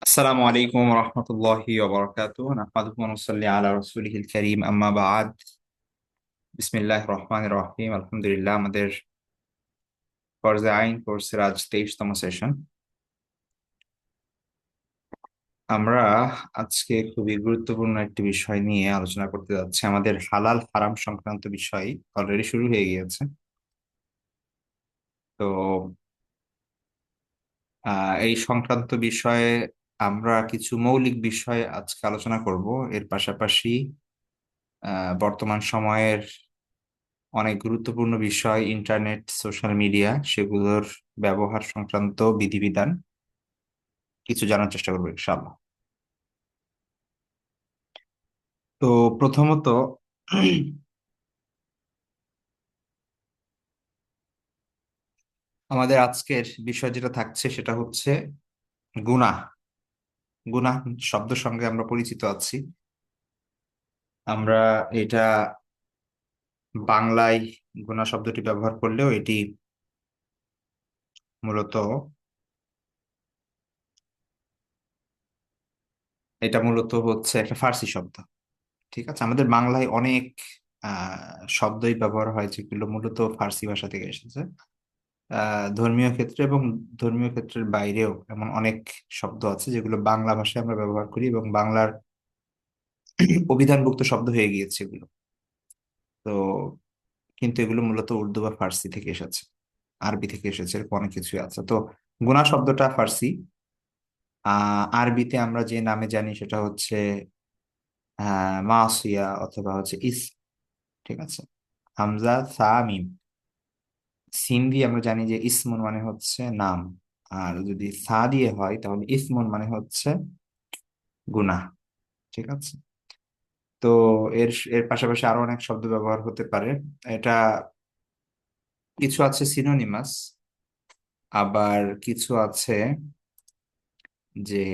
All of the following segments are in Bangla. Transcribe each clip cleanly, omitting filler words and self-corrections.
السلام عليكم ورحمة الله وبركاته نحمده ونصلي على رسوله الكريم أما بعد بسم الله الرحمن الرحيم الحمد لله আমাদের ফরজে আইন কোর্সের আজ 23তম সেশন। আমরা আজকে খুবই গুরুত্বপূর্ণ একটি বিষয় নিয়ে আলোচনা করতে যাচ্ছি। আমাদের হালাল হারাম সংক্রান্ত বিষয় অলরেডি শুরু হয়ে গিয়েছে। তো এই সংক্রান্ত বিষয়ে আমরা কিছু মৌলিক বিষয় আজকে আলোচনা করব। এর পাশাপাশি বর্তমান সময়ের অনেক গুরুত্বপূর্ণ বিষয় ইন্টারনেট, সোশ্যাল মিডিয়া, সেগুলোর ব্যবহার সংক্রান্ত বিধিবিধান কিছু জানার চেষ্টা করবো ইনশাআল্লাহ। তো প্রথমত আমাদের আজকের বিষয় যেটা থাকছে সেটা হচ্ছে গুনাহ। গুনাহ শব্দ সঙ্গে আমরা পরিচিত আছি। আমরা এটা বাংলায় গুনাহ শব্দটি ব্যবহার করলেও মূলত এটা মূলত হচ্ছে একটা ফার্সি শব্দ। ঠিক আছে, আমাদের বাংলায় অনেক শব্দই ব্যবহার হয় যেগুলো মূলত ফার্সি ভাষা থেকে এসেছে। ধর্মীয় ক্ষেত্রে এবং ধর্মীয় ক্ষেত্রের বাইরেও এমন অনেক শব্দ আছে যেগুলো বাংলা ভাষায় আমরা ব্যবহার করি এবং বাংলার অভিধানভুক্ত শব্দ হয়ে গিয়েছে এগুলো। তো কিন্তু এগুলো মূলত উর্দু বা ফার্সি থেকে এসেছে, আরবি থেকে এসেছে, এরকম অনেক কিছুই আছে। তো গুনাহ শব্দটা ফার্সি। আরবিতে আমরা যে নামে জানি সেটা হচ্ছে মাসিয়া অথবা হচ্ছে ঠিক আছে, হামজা সা মিম। সিন দিয়ে আমরা জানি যে ইসমুন মানে হচ্ছে নাম, আর যদি সা দিয়ে হয় তাহলে ইসমুন মানে হচ্ছে গুনাহ। ঠিক আছে। তো এর এর পাশাপাশি আরো অনেক শব্দ ব্যবহার হতে পারে। এটা কিছু আছে সিনোনিমাস, আবার কিছু আছে যে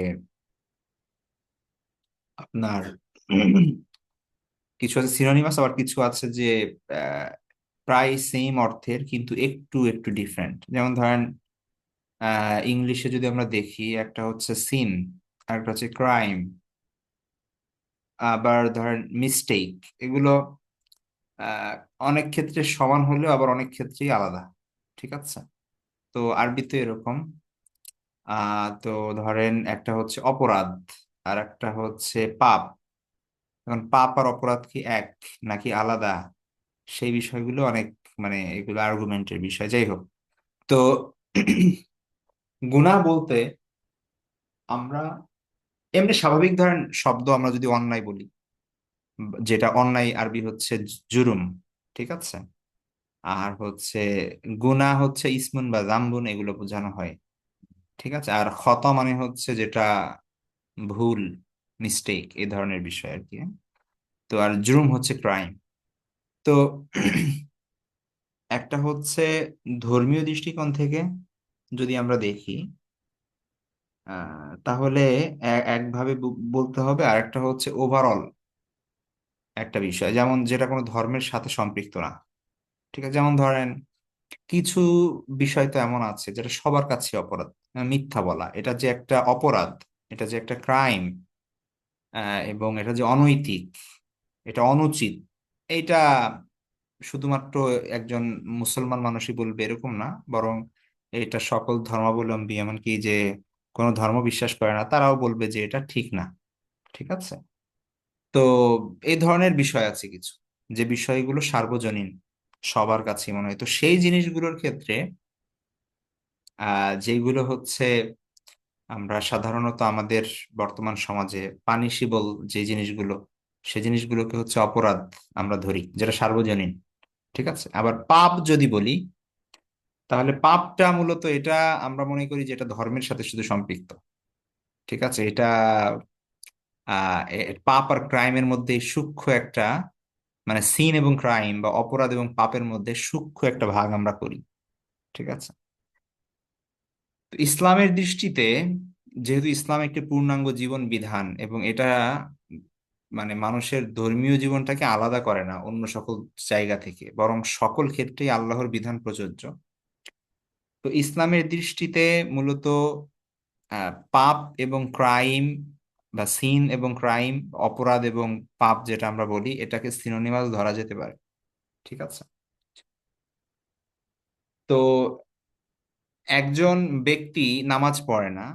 আপনার কিছু আছে সিনোনিমাস, আবার কিছু আছে যে আহ, প্রায় সেম অর্থের কিন্তু একটু একটু ডিফারেন্ট। যেমন ধরেন ইংলিশে যদি আমরা দেখি, একটা হচ্ছে সিন আর একটা হচ্ছে ক্রাইম, আবার ধরেন মিস্টেক। এগুলো আহ, অনেক ক্ষেত্রে সমান হলেও আবার অনেক ক্ষেত্রেই আলাদা। ঠিক আছে। তো আরবিতে এরকম তো ধরেন একটা হচ্ছে অপরাধ আর একটা হচ্ছে পাপ। এখন পাপ আর অপরাধ কি এক নাকি আলাদা, সেই বিষয়গুলো অনেক, মানে এগুলো আর্গুমেন্টের বিষয়। যাই হোক, তো গুনাহ বলতে আমরা এমনি স্বাভাবিক ধরেন শব্দ, আমরা যদি অন্যায় বলি, যেটা অন্যায় আরবি হচ্ছে জুরুম। ঠিক আছে। আর হচ্ছে গুনাহ হচ্ছে ইসমুন বা জামবুন, এগুলো বোঝানো হয়। ঠিক আছে। আর খতা মানে হচ্ছে যেটা ভুল, মিস্টেক, এই ধরনের বিষয় আর কি। তো আর জুরুম হচ্ছে ক্রাইম। তো একটা হচ্ছে ধর্মীয় দৃষ্টিকোণ থেকে যদি আমরা দেখি, তাহলে একভাবে বলতে হবে। আর একটা হচ্ছে ওভারঅল একটা বিষয়, যেমন যেটা কোনো ধর্মের সাথে সম্পৃক্ত না। ঠিক আছে। যেমন ধরেন কিছু বিষয় তো এমন আছে যেটা সবার কাছে অপরাধ। মিথ্যা বলা, এটা যে একটা অপরাধ, এটা যে একটা ক্রাইম, এবং এটা যে অনৈতিক, এটা অনুচিত, এইটা শুধুমাত্র একজন মুসলমান মানুষই বলবে এরকম না, বরং এটা সকল ধর্মাবলম্বী, এমনকি যে কোনো ধর্ম বিশ্বাস করে না তারাও বলবে যে এটা ঠিক না। ঠিক আছে। তো এই ধরনের বিষয় আছে কিছু, যে বিষয়গুলো সার্বজনীন, সবার কাছে মনে হয়। তো সেই জিনিসগুলোর ক্ষেত্রে যেগুলো হচ্ছে আমরা সাধারণত আমাদের বর্তমান সমাজে পানিশিবল যে জিনিসগুলো, সেই জিনিসগুলোকে হচ্ছে অপরাধ আমরা ধরি, যেটা সার্বজনীন। ঠিক আছে। আবার পাপ যদি বলি, তাহলে পাপটা মূলত এটা আমরা মনে করি যে এটা ধর্মের সাথে শুধু সম্পৃক্ত। ঠিক আছে। এটা পাপ আর ক্রাইমের মধ্যে সূক্ষ্ম একটা, মানে সিন এবং ক্রাইম বা অপরাধ এবং পাপের মধ্যে সূক্ষ্ম একটা ভাগ আমরা করি। ঠিক আছে। তো ইসলামের দৃষ্টিতে, যেহেতু ইসলাম একটি পূর্ণাঙ্গ জীবন বিধান এবং এটা মানে মানুষের ধর্মীয় জীবনটাকে আলাদা করে না অন্য সকল জায়গা থেকে, বরং সকল ক্ষেত্রেই আল্লাহর বিধান প্রযোজ্য। তো ইসলামের দৃষ্টিতে মূলত পাপ এবং ক্রাইম বা সিন এবং ক্রাইম, অপরাধ এবং পাপ যেটা আমরা বলি, এটাকে সিনোনিমাস ধরা যেতে পারে। ঠিক আছে। তো একজন ব্যক্তি নামাজ পড়ে না,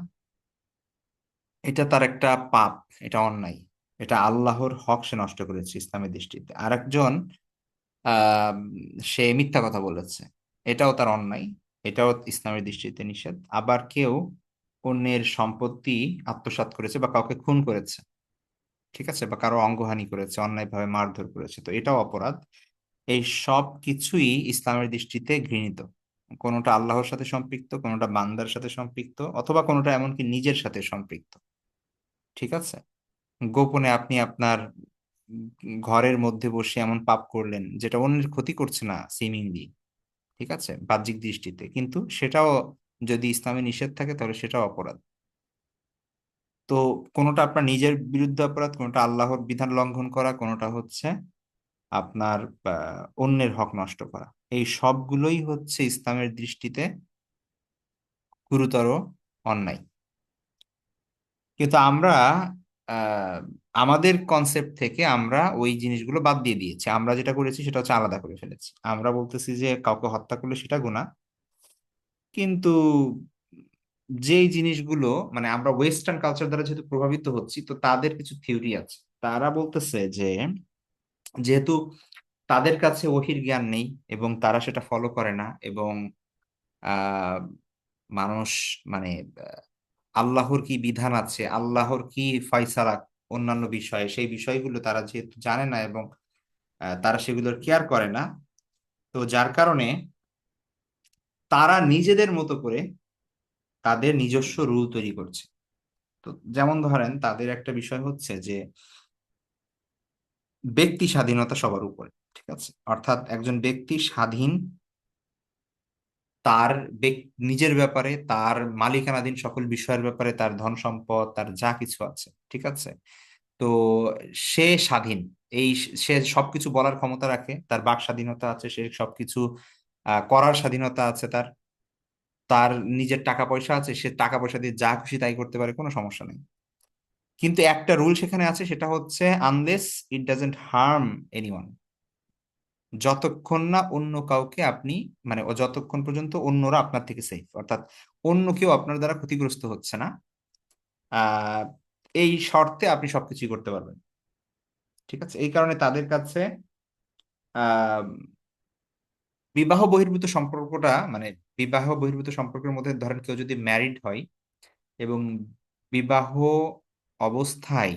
এটা তার একটা পাপ, এটা অন্যায়, এটা আল্লাহর হক সে নষ্ট করেছে ইসলামের দৃষ্টিতে। আরেকজন আহ সে মিথ্যা কথা বলেছে, এটাও তার অন্যায়, এটাও ইসলামের দৃষ্টিতে নিষেধ। আবার কেউ অন্যের সম্পত্তি আত্মসাৎ করেছে বা কাউকে খুন করেছে, ঠিক আছে, বা কারো অঙ্গহানি করেছে, অন্যায়ভাবে মারধর করেছে, তো এটাও অপরাধ। এই সব কিছুই ইসলামের দৃষ্টিতে ঘৃণিত। কোনোটা আল্লাহর সাথে সম্পৃক্ত, কোনোটা বান্দার সাথে সম্পৃক্ত, অথবা কোনোটা এমনকি নিজের সাথে সম্পৃক্ত। ঠিক আছে। গোপনে আপনি আপনার ঘরের মধ্যে বসে এমন পাপ করলেন যেটা অন্যের ক্ষতি করছে না সিমিংলি, ঠিক আছে, বাহ্যিক দৃষ্টিতে, কিন্তু সেটাও যদি ইসলামে নিষেধ থাকে তাহলে সেটাও অপরাধ। তো কোনোটা আপনার নিজের বিরুদ্ধে অপরাধ, কোনোটা আল্লাহর বিধান লঙ্ঘন করা, কোনোটা হচ্ছে আপনার অন্যের হক নষ্ট করা। এই সবগুলোই হচ্ছে ইসলামের দৃষ্টিতে গুরুতর অন্যায়। কিন্তু আমরা আহ, আমাদের কনসেপ্ট থেকে আমরা ওই জিনিসগুলো বাদ দিয়ে দিয়েছি। আমরা যেটা করেছি সেটা হচ্ছে আলাদা করে ফেলেছি। আমরা বলতেছি যে কাউকে হত্যা করলে সেটা গুনাহ, কিন্তু যেই জিনিসগুলো, মানে আমরা ওয়েস্টার্ন কালচার দ্বারা যেহেতু প্রভাবিত হচ্ছি, তো তাদের কিছু থিওরি আছে। তারা বলতেছে যে যেহেতু তাদের কাছে ওহির জ্ঞান নেই এবং তারা সেটা ফলো করে না, এবং আহ মানুষ, মানে আল্লাহর কি বিধান আছে, আল্লাহর কি ফয়সালা অন্যান্য বিষয়ে, সেই বিষয়গুলো তারা যেহেতু জানে না এবং তারা সেগুলোর কেয়ার করে না, তো যার কারণে তারা নিজেদের মতো করে তাদের নিজস্ব রুল তৈরি করছে। তো যেমন ধরেন তাদের একটা বিষয় হচ্ছে যে ব্যক্তি স্বাধীনতা সবার উপরে, ঠিক আছে, অর্থাৎ একজন ব্যক্তি স্বাধীন তার নিজের ব্যাপারে, তার মালিকানাধীন সকল বিষয়ের ব্যাপারে, তার ধন সম্পদ, তার যা কিছু আছে, ঠিক আছে। তো সে স্বাধীন, এই সে সবকিছু বলার ক্ষমতা রাখে, তার বাক স্বাধীনতা আছে, সে সবকিছু করার স্বাধীনতা আছে, তার তার নিজের টাকা পয়সা আছে, সে টাকা পয়সা দিয়ে যা খুশি তাই করতে পারে, কোনো সমস্যা নেই। কিন্তু একটা রুল সেখানে আছে, সেটা হচ্ছে unless it doesn't harm anyone, যতক্ষণ না অন্য কাউকে আপনি, মানে ও যতক্ষণ পর্যন্ত অন্যরা আপনার থেকে সেফ, অর্থাৎ অন্য কেউ আপনার দ্বারা ক্ষতিগ্রস্ত হচ্ছে না, আহ এই শর্তে আপনি সবকিছুই করতে পারবেন। ঠিক আছে। এই কারণে তাদের কাছে আহ বিবাহ বহির্ভূত সম্পর্কটা, মানে বিবাহ বহির্ভূত সম্পর্কের মধ্যে ধরেন কেউ যদি ম্যারিড হয় এবং বিবাহ অবস্থায়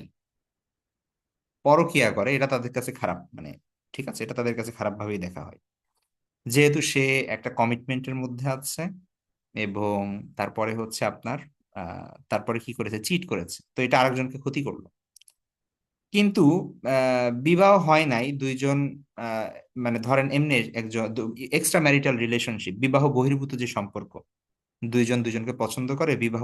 পরকিয়া করে, এটা তাদের কাছে খারাপ, মানে ঠিক আছে, এটা তাদের কাছে খারাপ ভাবেই দেখা হয়। যেহেতু সে একটা কমিটমেন্টের মধ্যে আছে এবং তারপরে হচ্ছে আপনার তারপরে কি করেছে, চিট করেছে, তো এটা আরেকজনকে ক্ষতি করলো। কিন্তু বিবাহ হয় নাই দুইজন, আহ, মানে ধরেন এমনি একজন এক্সট্রা ম্যারিটাল রিলেশনশিপ, বিবাহ বহির্ভূত যে সম্পর্ক, দুইজন দুজনকে পছন্দ করে, বিবাহ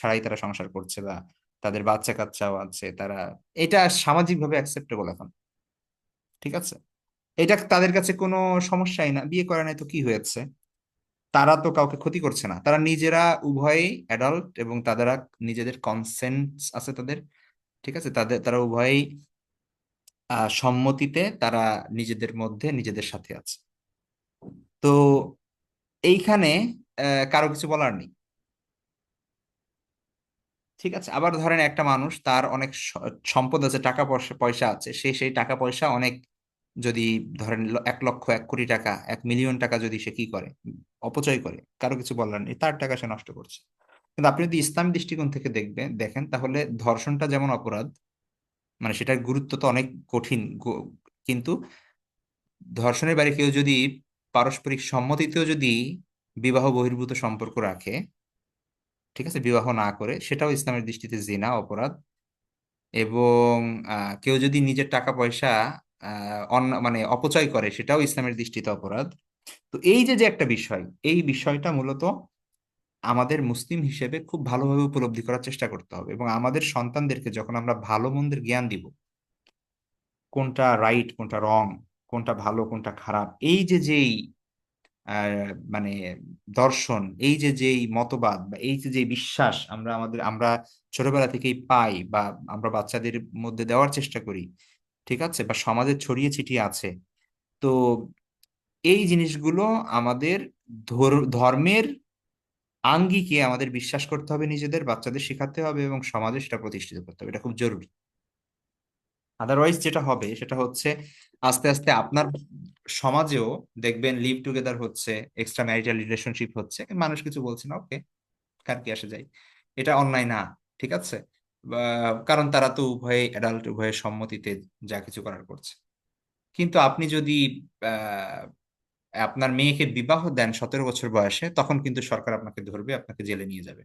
ছাড়াই তারা সংসার করছে বা তাদের বাচ্চা কাচ্চাও আছে, তারা এটা সামাজিকভাবে অ্যাকসেপ্টেবল এখন, ঠিক আছে, এটা তাদের কাছে কোনো সমস্যাই না, বিয়ে করে নাই তো কি হয়েছে, তারা তো কাউকে ক্ষতি করছে না, তারা নিজেরা উভয়েই অ্যাডাল্ট এবং তারা নিজেদের কনসেন্ট আছে তাদের, ঠিক আছে, তারা উভয়েই সম্মতিতে তারা নিজেদের মধ্যে নিজেদের সাথে আছে। তো এইখানে কারো কিছু বলার নেই। ঠিক আছে। আবার ধরেন একটা মানুষ, তার অনেক সম্পদ আছে, টাকা পয়সা পয়সা আছে, সে সেই টাকা পয়সা অনেক, যদি ধরেন 1 লক্ষ, 1 কোটি টাকা, 1 মিলিয়ন টাকা যদি সে কি করে, অপচয় করে, কারো কিছু বলার নেই, তার টাকা সে নষ্ট করছে। কিন্তু আপনি যদি ইসলাম দৃষ্টিকোণ থেকে দেখেন, তাহলে ধর্ষণটা যেমন অপরাধ, মানে সেটার গুরুত্ব তো অনেক কঠিন, কিন্তু ধর্ষণের বাইরে কেউ যদি পারস্পরিক সম্মতিতেও যদি বিবাহ বহির্ভূত সম্পর্ক রাখে, ঠিক আছে, বিবাহ না করে, সেটাও ইসলামের দৃষ্টিতে জিনা, অপরাধ। এবং কেউ যদি নিজের টাকা পয়সা মানে অপচয় করে, সেটাও ইসলামের দৃষ্টিতে অপরাধ। তো এই যে যে একটা বিষয়, এই বিষয়টা মূলত আমাদের মুসলিম হিসেবে খুব ভালোভাবে উপলব্ধি করার চেষ্টা করতে হবে, এবং আমাদের সন্তানদেরকে যখন আমরা ভালো মন্দের জ্ঞান দিব, কোনটা রাইট কোনটা রং, কোনটা ভালো কোনটা খারাপ, এই যে যেই মানে দর্শন, এই যে যেই মতবাদ বা এই যে যে বিশ্বাস আমরা ছোটবেলা থেকেই পাই বা আমরা বাচ্চাদের মধ্যে দেওয়ার চেষ্টা করি, ঠিক আছে, বা সমাজে ছড়িয়ে ছিটিয়ে আছে। তো এই জিনিসগুলো আমাদের ধর্মের আঙ্গিকে আমাদের বিশ্বাস করতে হবে, নিজেদের বাচ্চাদের শেখাতে হবে এবং সমাজে সেটা প্রতিষ্ঠিত করতে হবে, এটা খুব জরুরি। আদারওয়াইজ যেটা হবে সেটা হচ্ছে আস্তে আস্তে আপনার সমাজেও দেখবেন লিভ টুগেদার হচ্ছে, এক্সট্রা ম্যারিটাল রিলেশনশিপ হচ্ছে, মানুষ কিছু বলছে না, ওকে, কার কি আসে যায়, এটা অন্যায় না, ঠিক আছে। কারণ তারা তো উভয়ে অ্যাডাল্ট, উভয়ের সম্মতিতে যা কিছু করার করছে। কিন্তু আপনি যদি আহ, আপনার মেয়েকে বিবাহ দেন 17 বছর বয়সে, তখন কিন্তু সরকার আপনাকে ধরবে, আপনাকে জেলে নিয়ে যাবে,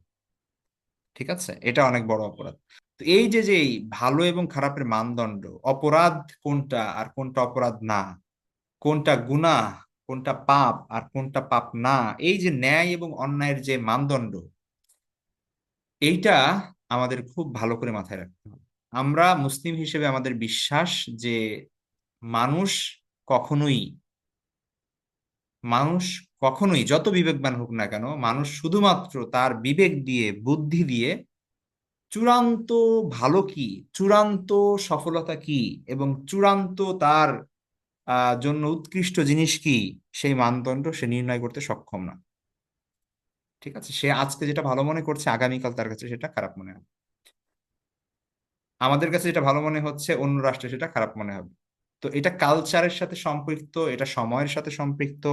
ঠিক আছে, এটা অনেক বড় অপরাধ। তো এই যে যে এই ভালো এবং খারাপের মানদণ্ড, অপরাধ কোনটা আর কোনটা অপরাধ না, কোনটা গুনাহ, কোনটা পাপ আর কোনটা পাপ না, এই যে ন্যায় এবং অন্যায়ের যে মানদণ্ড, এইটা আমাদের খুব ভালো করে মাথায় রাখতে হবে। আমরা মুসলিম হিসেবে আমাদের বিশ্বাস যে মানুষ কখনোই মানুষ কখনোই যত বিবেকবান হোক না কেন, মানুষ শুধুমাত্র তার বিবেক দিয়ে, বুদ্ধি দিয়ে চূড়ান্ত ভালো কি, চূড়ান্ত সফলতা কি এবং চূড়ান্ত তার জন্য উৎকৃষ্ট জিনিস কি, সেই মানদণ্ড সে নির্ণয় করতে সক্ষম না, ঠিক আছে। সে আজকে যেটা ভালো মনে করছে, আগামীকাল তার কাছে সেটা খারাপ মনে হবে। আমাদের কাছে যেটা ভালো মনে হচ্ছে, অন্য রাষ্ট্রে সেটা খারাপ মনে হবে। তো এটা কালচারের সাথে সম্পৃক্ত, এটা সময়ের সাথে সম্পৃক্ত,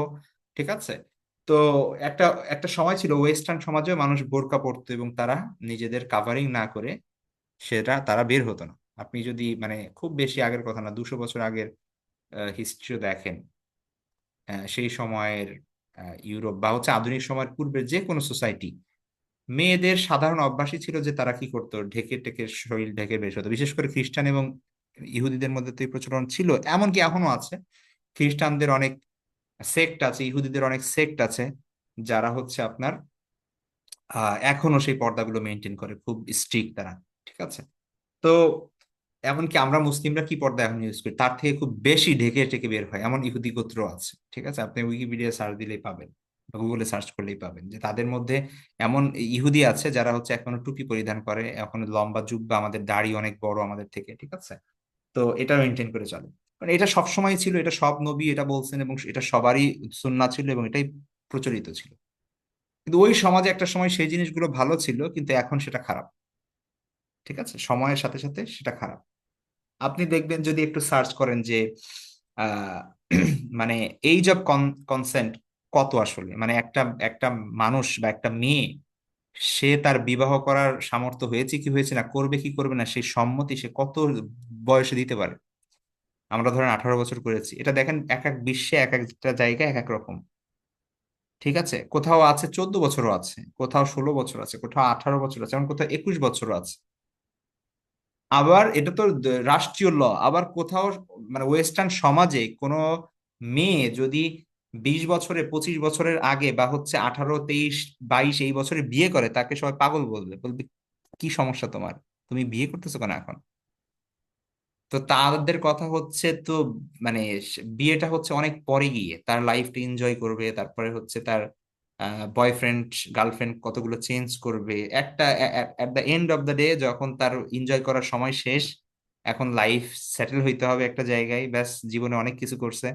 ঠিক আছে। তো একটা একটা সময় ছিল ওয়েস্টার্ন সমাজে মানুষ বোরকা পরতো এবং তারা নিজেদের কাভারিং না করে তারা বের হতো না। আপনি যদি মানে খুব বেশি আগের কথা না, 200 বছর আগের হিস্ট্রি দেখেন, সেই সময়ের ইউরোপ বা হচ্ছে আধুনিক সময়ের পূর্বের যে কোনো সোসাইটি, মেয়েদের সাধারণ অভ্যাসই ছিল যে তারা কি করতো, ঢেকে টেকে শরীর ঢেকে বের হতো। বিশেষ করে খ্রিস্টান এবং ইহুদিদের মধ্যে তো এই প্রচলন ছিল, এমনকি এখনো আছে। খ্রিস্টানদের অনেক সেক্ট আছে, ইহুদিদের অনেক সেক্ট আছে, যারা হচ্ছে আপনার এখনো সেই পর্দাগুলো মেনটেন করে, খুব স্ট্রিক্ট তারা, ঠিক আছে। তো এমনকি আমরা মুসলিমরা কি পর্দা এখন ইউজ করি, তার থেকে খুব বেশি ঢেকে টেকে বের হয় এমন ইহুদি গোত্র আছে, ঠিক আছে। আপনি উইকিপিডিয়া সার্চ দিলেই পাবেন বা গুগলে সার্চ করলেই পাবেন যে তাদের মধ্যে এমন ইহুদি আছে যারা হচ্ছে এখনো টুপি পরিধান করে, এখনো লম্বা জুব্বা, আমাদের দাড়ি অনেক বড় আমাদের থেকে, ঠিক আছে। তো এটা মেনটেন করে চলে, মানে এটা সব সময় ছিল, এটা সব নবী এটা বলছেন এবং এটা সবারই সুন্নাহ ছিল এবং এটাই প্রচলিত ছিল। কিন্তু ওই সমাজে একটা সময় সেই জিনিসগুলো ভালো ছিল, কিন্তু এখন সেটা খারাপ, ঠিক আছে, সময়ের সাথে সাথে সেটা খারাপ। আপনি দেখবেন যদি একটু সার্চ করেন যে আহ, মানে এইজ অফ কনসেন্ট কত আসলে, মানে একটা একটা মানুষ বা একটা মেয়ে, সে তার বিবাহ করার সামর্থ্য হয়েছে কি হয়েছে না, করবে কি করবে না, সেই সম্মতি সে কত বয়সে দিতে পারে। আমরা ধরেন 18 বছর করেছি, এটা দেখেন এক এক বিশ্বে এক একটা জায়গায় এক এক রকম, ঠিক আছে। কোথাও আছে 14 বছরও আছে, কোথাও 16 বছর আছে, কোথাও 18 বছর আছে, এমন কোথাও 21 বছরও আছে। আবার এটা তো রাষ্ট্রীয় ল। আবার কোথাও মানে ওয়েস্টার্ন সমাজে কোনো মেয়ে যদি 20 বছরে, 25 বছরের আগে বা হচ্ছে 18, 23, 22 এই বছরে বিয়ে করে, তাকে সবাই পাগল বলবে, বলবে কি সমস্যা তোমার, তুমি বিয়ে করতেছো কেন এখন। তো তাদের কথা হচ্ছে তো মানে বিয়েটা হচ্ছে অনেক পরে গিয়ে, তার লাইফটা এনজয় করবে, তারপরে হচ্ছে তার বয়ফ্রেন্ড গার্লফ্রেন্ড কতগুলো চেঞ্জ করবে, একটা at the end of the day যখন তার এনজয় করার সময় শেষ, এখন লাইফ সেটেল হইতে হবে একটা জায়গায়, ব্যাস জীবনে অনেক কিছু করছে,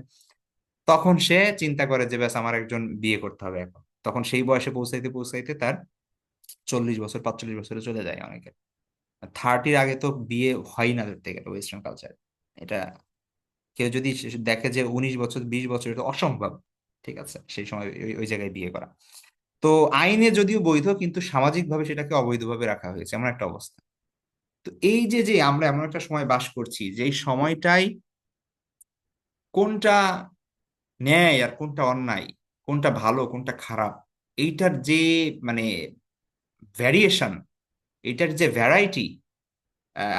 তখন সে চিন্তা করে যে ব্যাস আমার একজন বিয়ে করতে হবে এখন। তখন সেই বয়সে পৌঁছাইতে পৌঁছাইতে তার 40 বছর, 45 বছরে চলে যায় অনেকে। 30-র আগে তো বিয়ে হয় না ধরতে গেলে ওয়েস্টার্ন কালচার। এটা কেউ যদি দেখে যে 19 বছর, 20 বছর, এটা অসম্ভব, ঠিক আছে, সেই সময় ওই ওই জায়গায় বিয়ে করা। তো আইনে যদিও বৈধ, কিন্তু সামাজিকভাবে সেটাকে অবৈধভাবে রাখা হয়েছে, এমন একটা অবস্থা। তো এই যে যে আমরা এমন একটা সময় বাস করছি, যে এই সময়টাই কোনটা ন্যায় আর কোনটা অন্যায়, কোনটা ভালো কোনটা খারাপ, এইটার যে মানে ভ্যারিয়েশন, এইটার যে ভ্যারাইটি,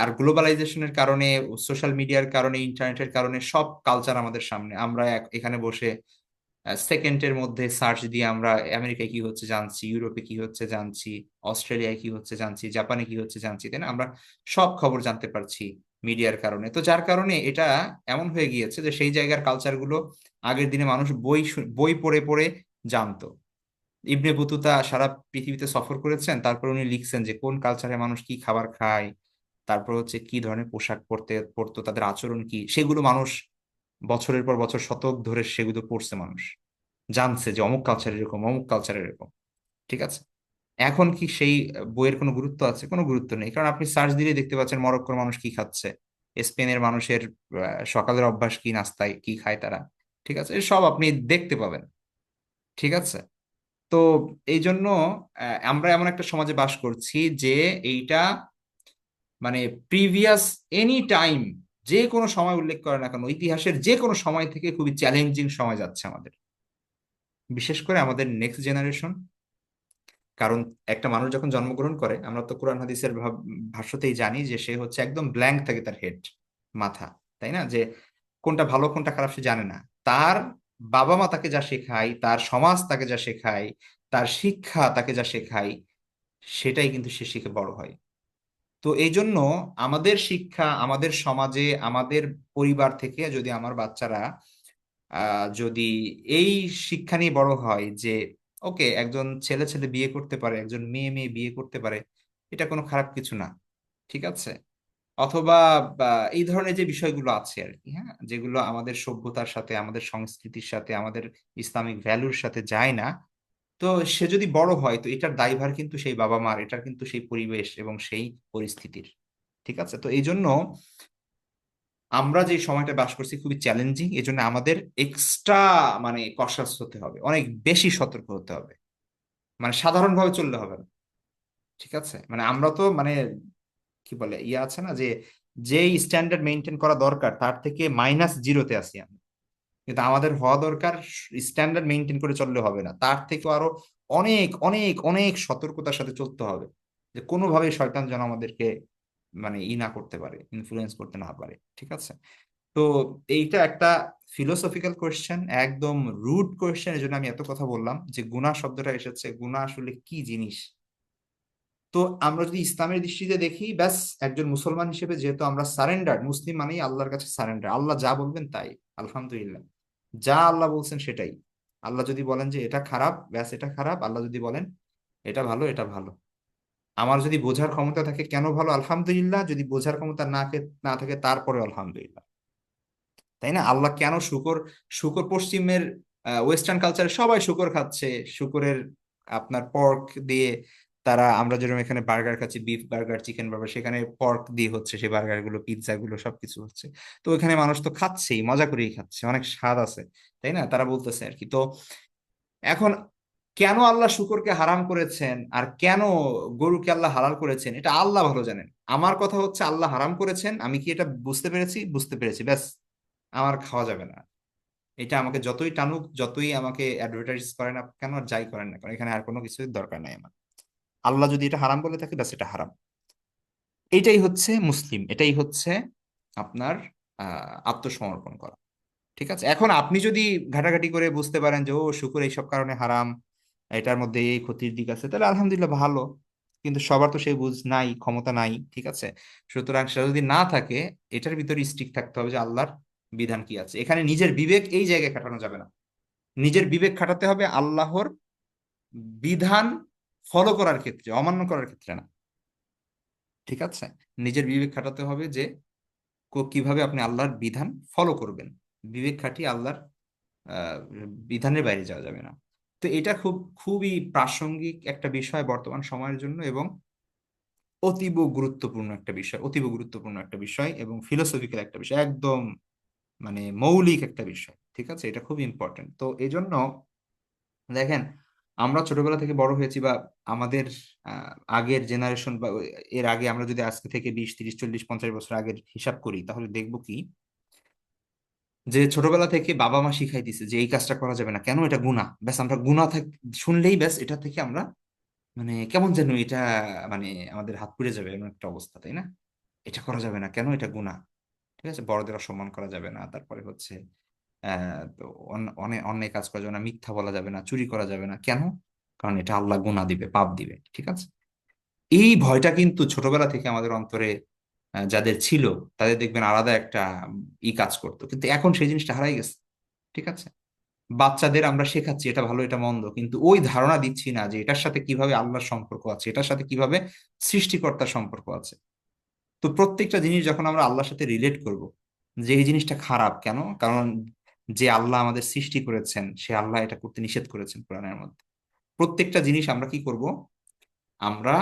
আর গ্লোবালাইজেশনের কারণে, সোশ্যাল মিডিয়ার কারণে, ইন্টারনেটের কারণে সব কালচার আমাদের সামনে, আমরা এখানে বসে সেকেন্ডের মধ্যে সার্চ দিয়ে আমরা আমেরিকায় কি হচ্ছে জানছি, ইউরোপে কি হচ্ছে জানছি, অস্ট্রেলিয়ায় কি হচ্ছে জানছি, জাপানে কি হচ্ছে জানছি, তাই না, আমরা সব খবর জানতে পারছি, মিডিয়ার কারণে। তো যার কারণে এটা এমন হয়ে গিয়েছে যে সেই জায়গার কালচারগুলো আগের দিনে মানুষ বই পড়ে পড়ে জানতো। ইবনে বতুতা সারা পৃথিবীতে সফর করেছেন, তারপর উনি লিখছেন যে কোন কালচারে মানুষ কি খাবার খায়, তারপর হচ্ছে কি ধরনের পোশাক পরতো, তাদের আচরণ কি, সেগুলো মানুষ বছরের পর বছর শতক ধরে সেগুলো পড়ছে, মানুষ জানছে যে অমুক কালচার এরকম, অমুক কালচার এরকম। ঠিক আছে। এখন কি সেই বইয়ের কোনো গুরুত্ব আছে? কোনো গুরুত্ব নেই, কারণ আপনি সার্চ দিলেই দেখতে পাচ্ছেন মরক্কোর মানুষ কি খাচ্ছে, স্পেনের মানুষের সকালের অভ্যাস কি, নাস্তায় কি খায় তারা। ঠিক আছে, সব আপনি দেখতে পাবেন। ঠিক আছে। তো এই জন্য আমরা এমন একটা সমাজে বাস করছি যে এইটা মানে প্রিভিয়াস এনি টাইম, যে কোনো সময় উল্লেখ করে না কেন, ইতিহাসের যে কোনো সময় থেকে খুবই চ্যালেঞ্জিং সময় যাচ্ছে আমাদের, বিশেষ করে আমাদের নেক্সট জেনারেশন। কারণ একটা মানুষ যখন জন্মগ্রহণ করে, আমরা তো কোরআন হাদিসের ভাষ্যতেই জানি যে সে হচ্ছে একদম ব্ল্যাঙ্ক থাকে তার হেড, মাথা, তাই না? যে কোনটা ভালো কোনটা খারাপ সে জানে না। তার বাবা মা তাকে যা শেখায়, তার সমাজ তাকে যা শেখায়, তার শিক্ষা তাকে যা শেখায়, সেটাই কিন্তু সে শিখে বড় হয়। তো এই জন্য আমাদের শিক্ষা, আমাদের সমাজে, আমাদের পরিবার থেকে যদি আমার বাচ্চারা যদি এই শিক্ষা নিয়ে বড় হয় যে ওকে, একজন ছেলে ছেলে বিয়ে করতে পারে, একজন মেয়ে মেয়ে বিয়ে করতে পারে, এটা কোনো খারাপ কিছু না। ঠিক আছে। অথবা বা এই ধরনের যে বিষয়গুলো আছে আর কি, হ্যাঁ, যেগুলো আমাদের সভ্যতার সাথে, আমাদের সংস্কৃতির সাথে, আমাদের ইসলামিক ভ্যালুর সাথে যায় না, তো সে যদি বড় হয় তো এটার দায়ভার কিন্তু সেই বাবা মার, এটার কিন্তু সেই পরিবেশ এবং সেই পরিস্থিতির। ঠিক আছে। তো এই জন্য আমরা যে সময়টা বাস করছি খুবই চ্যালেঞ্জিং, এই জন্য আমাদের এক্সট্রা মানে কশাস হতে হবে, অনেক বেশি সতর্ক হতে হবে, মানে সাধারণভাবে চললে হবে না। ঠিক আছে। মানে আমরা তো মানে কি বলে ইয়ে আছে না, যে যেই স্ট্যান্ডার্ড মেনটেন করা দরকার তার থেকে -0-তে আছি আমরা। কিন্তু আমাদের হওয়া দরকার, স্ট্যান্ডার্ড মেনটেন করে চললে হবে না, তার থেকে আরো অনেক অনেক অনেক সতর্কতার সাথে চলতে হবে, যে কোনোভাবে শয়তান যেন আমাদেরকে মানে না করতে পারে, ইনফ্লুয়েন্স করতে না পারে। ঠিক আছে। তো এইটা একটা ফিলোসফিক্যাল কোয়েশ্চেন, একদম রুট কোয়েশ্চেন, এই জন্য আমি এত কথা বললাম যে গুনাহ শব্দটা এসেছে, গুনাহ আসলে কি জিনিস। তো আমরা যদি ইসলামের দৃষ্টিতে দেখি, ব্যাস একজন মুসলমান হিসেবে যেহেতু আমরা সারেন্ডার, মুসলিম মানেই আল্লাহর কাছে সারেন্ডার, আল্লাহ যা বলবেন তাই, আলহামদুলিল্লাহ, যা আল্লাহ বলছেন সেটাই। আল্লাহ যদি বলেন যে এটা খারাপ, ব্যাস এটা খারাপ। আল্লাহ যদি বলেন এটা ভালো, এটা ভালো। আমার যদি বোঝার ক্ষমতা থাকে কেন ভালো, আলহামদুলিল্লাহ, যদি বোঝার ক্ষমতা না থাকে তারপরে আলহামদুলিল্লাহ। তাই না? আল্লাহ কেন শুকর, শুকর পশ্চিমের ওয়েস্টার্ন কালচারে সবাই শুকর খাচ্ছে, শুকরের আপনার পর্ক দিয়ে তারা, আমরা যেরকম এখানে বার্গার খাচ্ছি, বিফ বার্গার, চিকেন বার্গার, সেখানে পর্ক দিয়ে হচ্ছে সেই বার্গার গুলো, পিৎজা গুলো সবকিছু হচ্ছে। তো ওখানে মানুষ তো খাচ্ছেই, মজা করেই খাচ্ছে, অনেক স্বাদ আছে, তাই না? তারা বলতেছে আর কি। তো এখন কেন আল্লাহ শুকরকে হারাম করেছেন আর কেন গরুকে আল্লাহ হালাল করেছেন, এটা আল্লাহ ভালো জানেন। আমার কথা হচ্ছে আল্লাহ হারাম করেছেন, আমি কি এটা বুঝতে পেরেছি? বুঝতে পেরেছি, ব্যাস। আমার খাওয়া যাবে না। এটা আমাকে যতই টানুক, যতই আমাকে অ্যাডভার্টাইজ করেন না কেন, আর যাই করেন না কেন, এখানে আর কোনো কিছু দরকার নাই আমার। আল্লাহ যদি এটা হারাম বলে থাকে, ব্যাস এটা হারাম। এটাই হচ্ছে মুসলিম, এটাই হচ্ছে আপনার আত্মসমর্পণ করা। ঠিক আছে। এখন আপনি যদি ঘাটাঘাটি করে বুঝতে পারেন যে ও শুকর এইসব কারণে হারাম, এটার মধ্যে এই ক্ষতির দিক আছে, তাহলে আলহামদুলিল্লাহ, ভালো। কিন্তু সবার তো সেই বুঝ নাই, ক্ষমতা নাই। ঠিক আছে। সুতরাং সেটা যদি না থাকে, এটার ভিতরে স্ট্রিক্ট থাকতে হবে যে আল্লাহর বিধান কি আছে। এখানে নিজের বিবেক এই জায়গায় খাটানো যাবে না। নিজের বিবেক খাটাতে হবে আল্লাহর বিধান ফলো করার ক্ষেত্রে, অমান্য করার ক্ষেত্রে না। ঠিক আছে। নিজের বিবেক খাটাতে হবে যে কিভাবে আপনি আল্লাহর বিধান ফলো করবেন। বিবেক খাটিয়ে আল্লাহর আহ, বিধানের বাইরে যাওয়া যাবে না। তো এটা খুবই প্রাসঙ্গিক একটা বিষয় বর্তমান সময়ের জন্য, এবং অতীব গুরুত্বপূর্ণ একটা বিষয়, অতীব গুরুত্বপূর্ণ একটা বিষয়, এবং ফিলোসফিক্যাল একটা বিষয়, একদম মানে মৌলিক একটা বিষয়। ঠিক আছে। এটা খুব ইম্পর্টেন্ট। তো এই জন্য দেখেন, আমরা ছোটবেলা থেকে বড় হয়েছি, বা আমাদের আগের জেনারেশন, বা এর আগে আমরা যদি আজকে থেকে 20, 30, 40, 50 বছর আগের হিসাব করি, তাহলে দেখবো কি যে ছোটবেলা থেকে বাবা মা শিখাই দিছে যে এই কাজটা করা যাবে না, কেন, এটা গুনাহ। ব্যাস আমরা গুনাহ শুনলেই ব্যাস এটা থেকে আমরা মানে কেমন যেন এটা মানে আমাদের হাত পুড়ে যাবে এমন একটা অবস্থা, তাই না? এটা করা যাবে না, কেন, এটা গুনাহ। ঠিক আছে। বড়দের অসম্মান করা যাবে না, তারপরে হচ্ছে তো অনেক অন্যায় কাজ করা যাবে না, মিথ্যা বলা যাবে না, চুরি করা যাবে না, কেন? কারণ এটা আল্লাহ গুনাহ দিবে, পাপ দিবে। ঠিক আছে। এই ভয়টা কিন্তু ছোটবেলা থেকে আমাদের অন্তরে যাদের ছিল, তাদের দেখবেন আলাদা একটা কাজ করতো, কিন্তু এখন সেই জিনিসটা হারাই গেছে। ঠিক আছে, বাচ্চাদের আমরা শেখাচ্ছি এটা ভালো এটা মন্দ, কিন্তু ওই ধারণা দিচ্ছি না যে এটার সাথে কিভাবে আল্লাহর সম্পর্ক আছে, এটার সাথে কিভাবে সৃষ্টিকর্তার সম্পর্ক আছে। তো প্রত্যেকটা জিনিস যখন আমরা আল্লাহর সাথে রিলেট করব, যে এই জিনিসটা খারাপ কেন, কারণ যে আল্লাহ আমাদের সৃষ্টি করেছেন সে আল্লাহ এটা করতে নিষেধ করেছেন কোরআনের মধ্যে। প্রত্যেকটা জিনিস আমরা কি করব, আমরা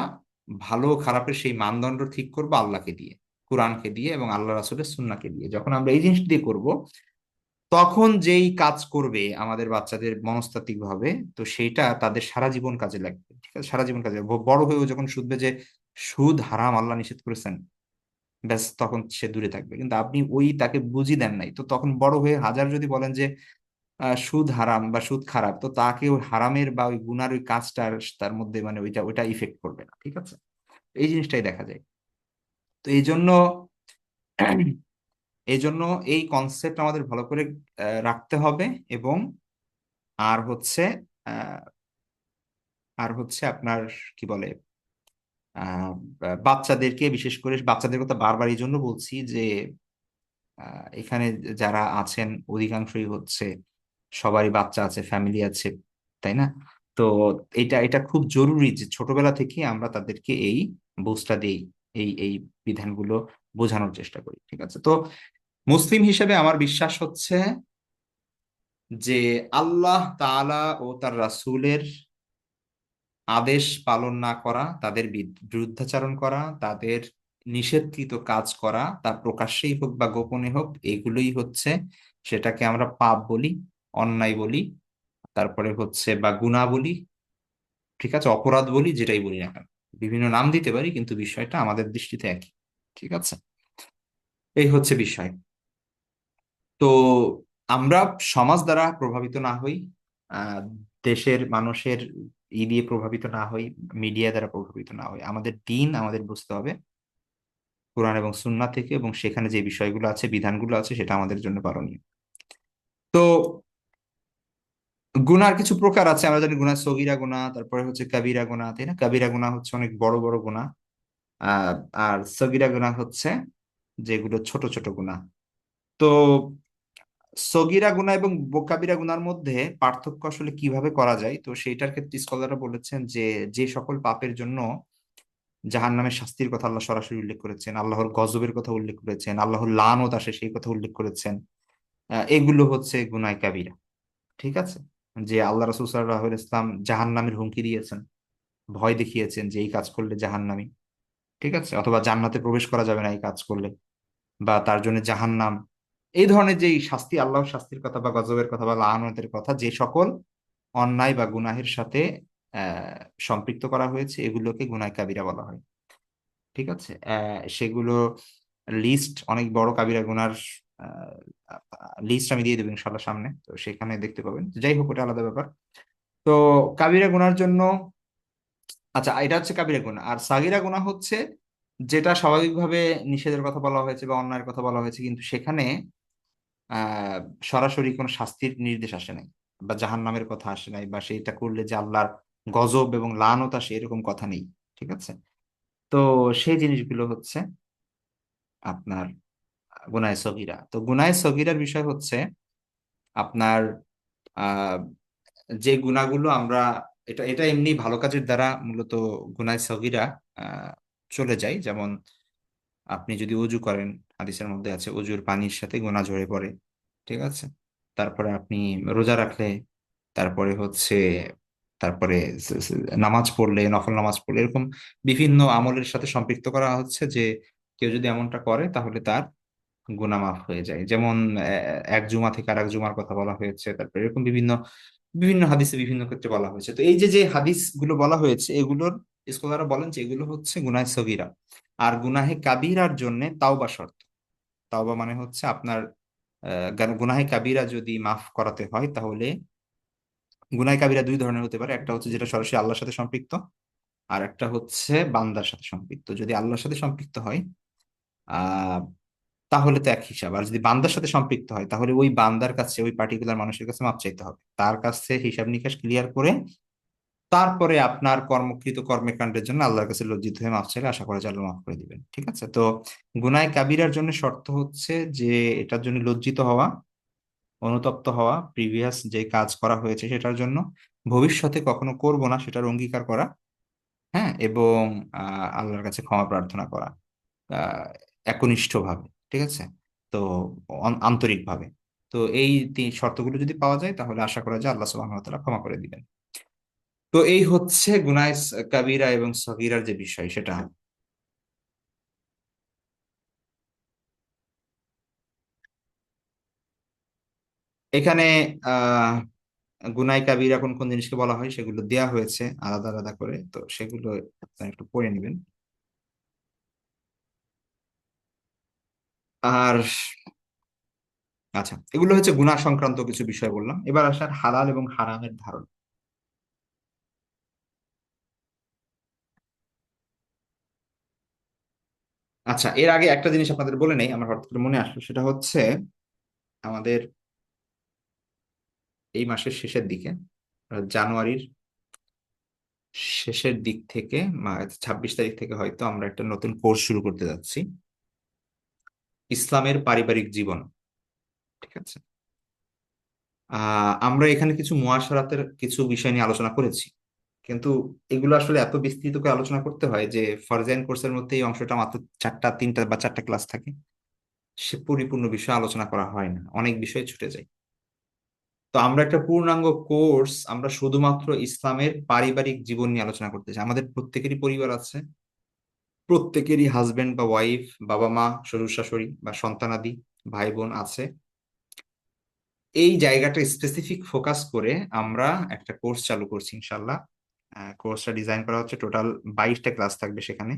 ভালো খারাপের সেই মানদণ্ড ঠিক করব আল্লাহকে দিয়ে, কোরআনকে দিয়ে এবং আল্লাহ রাসূলের সুন্নাহকে দিয়ে। যখন আমরা এই জিনিস দিয়ে করব, তখন যেই কাজ করবে আমাদের বাচ্চাদের মনস্তাত্ত্বিক ভাবে, তো সেইটা তাদের সারা জীবন কাজে লাগবে। ঠিক আছে, সারা জীবন কাজে লাগবে। বড় হয়েও যখন শুনবে যে সুদ হারাম, আল্লাহ নিষেধ করেছেন, ব্যাস তখন সে দূরে থাকবে। কিন্তু আপনি ওই তাকে বুঝি দেন নাই, তো তখন বড় হয়ে হাজার যদি বলেন যে সুদ হারাম বা সুদ খারাপ, তো তাকে ওই হারামের বা ওই গুনার ওই কাজটার তার মধ্যে মানে ওইটা ওইটা ইফেক্ট করবে না। ঠিক আছে, এই জিনিসটাই দেখা যায়। তো এই জন্য এই জন্য এই কনসেপ্ট আমাদের ভালো করে রাখতে হবে। এবং আর হচ্ছে আহ, আর হচ্ছে আপনার কি বলে, বাচ্চাদেরকে, বিশেষ করে বাচ্চাদের কথা বারবার এই জন্য বলছি যে এখানে যারা আছেন অধিকাংশই হচ্ছে, সবারই বাচ্চা আছে, ফ্যামিলি আছে, তাই না? তো এটা এটা খুব জরুরি যে ছোটবেলা থেকে আমরা তাদেরকে এই বুঝটা দেই, এই এই বিধানগুলো বোঝানোর চেষ্টা করি। ঠিক আছে, তো মুসলিম হিসেবে আমার বিশ্বাস হচ্ছে যে আল্লাহ তাআলা ও তার রাসূলের আদেশ পালন না করা, তাদের বিরুদ্ধাচারণ করা, তাদের নিষেধকৃত কাজ করা, তা প্রকাশ্যেই হোক বা গোপনে হোক, এগুলোই হচ্ছে, সেটাকে আমরা পাপ বলি, অন্যায় বলি, তারপরে হচ্ছে বা গুনাহ বলি, ঠিক আছে, অপরাধ বলি, যেটাই বলি না কেন, বিভিন্ন নাম দিতে পারি, কিন্তু বিষয়টা আমাদের দৃষ্টিতে একই। ঠিক আছে, এই হচ্ছে বিষয়। তো আমরা সমাজ দ্বারা প্রভাবিত না হই, আহ, দেশের মানুষের দিয়ে প্রভাবিত না হই, মিডিয়া দ্বারা প্রভাবিত না হই, আমাদের দিন আমাদের বুঝতে হবে কোরআন এবং সুন্নাহ থেকে, এবং সেখানে যে বিষয়গুলো আছে, বিধানগুলো আছে, সেটা আমাদের জন্য পালনীয়। তো গুনার কিছু প্রকার আছে, আমরা জানি গুনাহ সগীরা গুনাহ, তারপরে হচ্ছে কাবিরা গুনাহ, তাই না? কাবিরা গুনাহ হচ্ছে অনেক বড় বড় গুনাহ, আহ আর সগীরা গুনাহ হচ্ছে যেগুলো ছোট ছোট গুনাহ। তো সগীরা গুনাহ এবং কাবিরা গুনার মধ্যে পার্থক্য আসলে কিভাবে করা যায়, তো সেইটার ক্ষেত্রে স্কলাররা বলেছেন যে যে সকল পাপের জন্য জাহান্নামের শাস্তির কথা আল্লাহ সরাসরি উল্লেখ করেছেন, আল্লাহর গজবের কথা উল্লেখ করেছেন, আল্লাহর লানত আসে সেই কথা উল্লেখ করেছেন, এগুলো হচ্ছে গুনাহ কাবিরা। ঠিক আছে, যে আল্লাহ রাসূল সাল্লাল্লাহু আলাইহি ইসলাম জাহান্নামের হুমকি দিয়েছেন, ভয় দেখিয়েছেন যে এই কাজ করলে জাহান্নামী, ঠিক আছে, অথবা জান্নাতে প্রবেশ করা যাবে না এই কাজ করলে, বা তার জন্য জাহান্নাম, এই ধরনের যে শাস্তি, আল্লাহর শাস্তির কথা বা গজবের কথা বা লাআনতের কথা, যে সকল অন্যায় বা গুনাহের সাথে আহ সম্পৃক্ত করা হয়েছে, এগুলোকে গুনাহ কাবিরা বলা হয়। ঠিক আছে, সেগুলো লিস্ট অনেক বড়, কাবিরা গুনার লিস্ট আমি দিয়ে দেবো ইনশাল্লাহ সামনে, তো সেখানে দেখতে পাবেন। যাই হোক, ওটা আলাদা ব্যাপার। তো কাবিরা গুনার জন্য, আচ্ছা, এটা হচ্ছে কাবিরা গুনাহ। আর সাগিরা গুনাহ হচ্ছে যেটা স্বাভাবিকভাবে নিষেধের কথা বলা হয়েছে বা অন্যায়ের কথা বলা হয়েছে, কিন্তু সেখানে আহ সরাসরি কোনো শাস্তির নির্দেশ আসে নাই, বা জাহান্নামের কথা আসে নাই, বা সেইটা করলে যে আল্লাহর গজব এবং লানত আসে এরকম কথা নেই। ঠিক আছে, তো সেই জিনিসগুলো হচ্ছে আপনার গুনায়ে সগীরা। তো গুনায়ে সগীরার বিষয় হচ্ছে আপনার আহ যে গুনাহগুলো আমরা, এটা এটা এমনি ভালো কাজের দ্বারা মূলত গুনায়ে সগীরা আহ চলে যায়। যেমন আপনি যদি অজু করেন, হাদিসের মধ্যে আছে অজুর পানির সাথে গুনাহ ঝরে পড়ে। ঠিক আছে, তারপরে আপনি রোজা রাখলে, তারপরে হচ্ছে তারপরে নামাজ পড়লে, নফল নামাজ পড়লে, এরকম বিভিন্ন আমলের সাথে সম্পৃক্ত করা হচ্ছে যে কেউ যদি এমনটা করে তাহলে তার গুনাহ মাফ হয়ে যায়। যেমন এক জুমা থেকে আর এক জুমার কথা বলা হয়েছে, তারপরে এরকম বিভিন্ন বিভিন্ন হাদিসে বিভিন্ন ক্ষেত্রে বলা হয়েছে। তো এই যে যে হাদিস গুলো বলা হয়েছে, এগুলোর স্কলাররা বলেন যে এগুলো হচ্ছে গুনাহে সগীরা। আর গুনাহে কাবীরার জন্য তাওবা শর্ত। তাওবা মানে হচ্ছে আপনার গুনাহে কাবীরা যদি মাফ করাতে হয়, তাহলে গুনাহে কাবীরা দুই ধরনের হতে পারে। একটা হচ্ছে যেটা সরাসরি আল্লাহর সাথে সম্পৃক্ত, আর একটা হচ্ছে বান্দার সাথে সম্পৃক্ত। যদি আল্লাহর সাথে সম্পৃক্ত হয় আহ তাহলে তো এক হিসাব, আর যদি বান্দার সাথে সম্পৃক্ত হয় তাহলে ওই বান্দার কাছে, ওই পার্টিকুলার মানুষের কাছে মাপ চাইতে হবে, তার কাছে হিসাব নিকাশ ক্লিয়ার করে তারপরে আপনার কর্মকৃত কর্মকাণ্ডের জন্য আল্লাহর কাছে লজ্জিত হয়ে মাফ চাইলে আশা করা যায় আল্লাহ মাফ করে দিবেন। ঠিক আছে? তো গুনায় কাবিরার জন্য শর্ত হচ্ছে যে এটার জন্য লজ্জিত হওয়া, অনুতপ্ত হওয়া, প্রিভিয়াস যে কাজ করা হয়েছে সেটার জন্য, ভবিষ্যতে কখনো করব না সেটার অঙ্গীকার করা, হ্যাঁ, এবং আল্লাহর কাছে ক্ষমা প্রার্থনা করা, আহ একনিষ্ঠভাবে। ঠিক আছে? তো আন্তরিকভাবে। তো এই তিন শর্তগুলো যদি পাওয়া যায় তাহলে আশা করা যায় আল্লাহ সুবহানাহু ওয়া তাআলা ক্ষমা করে দিবেন। তো এই হচ্ছে গুনায় কাবিরা এবং সগীরার যে বিষয় সেটা। এখানে আহ গুনায় কাবিরা কোন কোন জিনিসকে বলা হয় সেগুলো দেয়া হয়েছে আলাদা আলাদা করে, তো সেগুলো আপনারা একটু পড়ে নেবেন। আর আচ্ছা, এগুলো হচ্ছে গুনাহ সংক্রান্ত কিছু বিষয় বললাম। এবার আসার হালাল এবং হারামের ধারণা। আচ্ছা, এর আগে একটা জিনিস আপনাদের বলে নেই, আমার হঠাৎ করে মনে আসলো, সেটা হচ্ছে আমাদের এই মাসের শেষের দিকে, জানুয়ারির শেষের দিক থেকে 26 তারিখ থেকে হয়তো আমরা একটা নতুন কোর্স শুরু করতে যাচ্ছি, ইসলামের পারিবারিক জীবন। ঠিক আছে? আমরা এখানে কিছু মুআশারাতের কিছু বিষয় নিয়ে আলোচনা করেছি, কিন্তু এগুলো আসলে এত বিস্তৃত করে আলোচনা করতে হয় যে ফারজাইন কোর্সের মধ্যে এই অংশটা মাত্র তিনটা বা চারটা ক্লাস থাকে, সে পরিপূর্ণ বিষয় আলোচনা করা হয় না, অনেক বিষয় ছুটে যায়। তো আমরা একটা পূর্ণাঙ্গ কোর্স আমরা শুধুমাত্র ইসলামের পারিবারিক জীবন নিয়ে আলোচনা করতে চাই। আমাদের প্রত্যেকেরই পরিবার আছে, প্রত্যেকেরই হাজবেন্ড বা ওয়াইফ, বাবা মা, শ্বশুর শাশুড়ি বা সন্তানাদি, ভাই বোন আছে। এই জায়গাটা স্পেসিফিক ফোকাস করে আমরা একটা কোর্স চালু করছি ইনশাল্লাহ। কোর্সটা ডিজাইন করা হচ্ছে, টোটাল 22টা ক্লাস থাকবে সেখানে।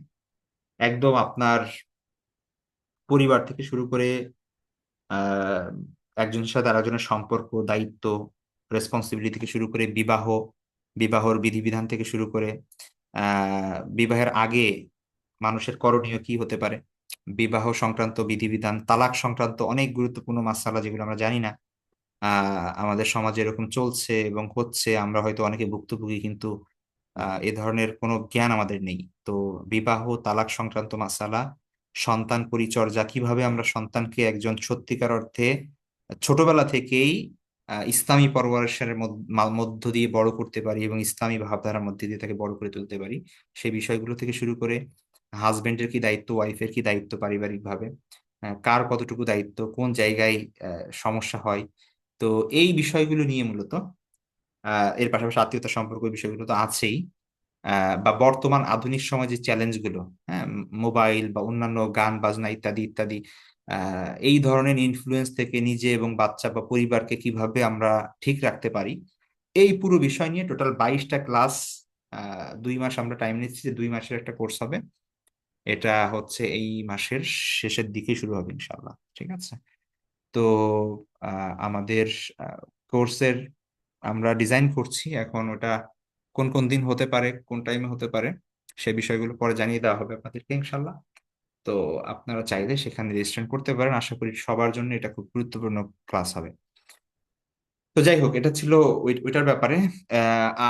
একদম আপনার পরিবার থেকে শুরু করে আহ একজনের সাথে আরেকজনের সম্পর্ক, দায়িত্ব, রেসপন্সিবিলিটি থেকে শুরু করে বিবাহ, বিবাহর বিধিবিধান থেকে শুরু করে বিবাহের আগে মানুষের করণীয় কি হতে পারে, বিবাহ সংক্রান্ত বিধিবিধান, তালাক সংক্রান্ত অনেক গুরুত্বপূর্ণ মাসালা যেগুলো আমরা জানি না, আমাদের সমাজে এরকম চলছে এবং হচ্ছে, আমরা হয়তো অনেকে ভুক্তভোগী, কিন্তু এ ধরনের কোনো জ্ঞান আমাদের নেই। তো বিবাহ, তালাক সংক্রান্ত মাসালা, সন্তান পরিচর্যা, কিভাবে আমরা সন্তানকে একজন সত্যিকার অর্থে ছোটবেলা থেকেই ইসলামী পরিবেশের মধ্য দিয়ে বড় করতে পারি এবং ইসলামী ভাবধারার মধ্যে দিয়ে তাকে বড় করে তুলতে পারি, সেই বিষয়গুলো থেকে শুরু করে হাজবেন্ডের কি দায়িত্ব, ওয়াইফের কি দায়িত্ব পারিবারিক ভাবে, কার কতটুকু দায়িত্ব, কোন জায়গায় সমস্যা হয়। তো এই বিষয়গুলো নিয়ে মূলত, এর পাশাপাশি আত্মীয়তা সম্পর্ক বিষয়গুলো তো আছেই, বা বর্তমান আধুনিক সমাজের চ্যালেঞ্জগুলো, হ্যাঁ, মোবাইল বা অন্যান্য গান বাজনা ইত্যাদি ইত্যাদি, এই ধরনের ইনফ্লুয়েন্স থেকে নিজে এবং বাচ্চা বা পরিবারকে কিভাবে আমরা ঠিক রাখতে পারি, এই পুরো বিষয় নিয়ে টোটাল 22টা ক্লাস। 2 মাস আমরা টাইম নিচ্ছি, যে 2 মাসের একটা কোর্স হবে। এটা হচ্ছে এই মাসের শেষের দিকে শুরু হবে ইনশাল্লাহ। ঠিক আছে? তো আমাদের কোর্সের আমরা ডিজাইন করছি এখন, ওটা কোন কোন দিন হতে পারে, কোন টাইমে হতে পারে, সেই বিষয়গুলো পরে জানিয়ে দেওয়া হবে আপনাদেরকে ইনশাল্লাহ। তো আপনারা চাইলে সেখানে রেজিস্ট্রেশন করতে পারেন, আশা করি সবার জন্য এটা খুব গুরুত্বপূর্ণ ক্লাস হবে। তো যাই হোক, এটা ছিল ওইটার ব্যাপারে।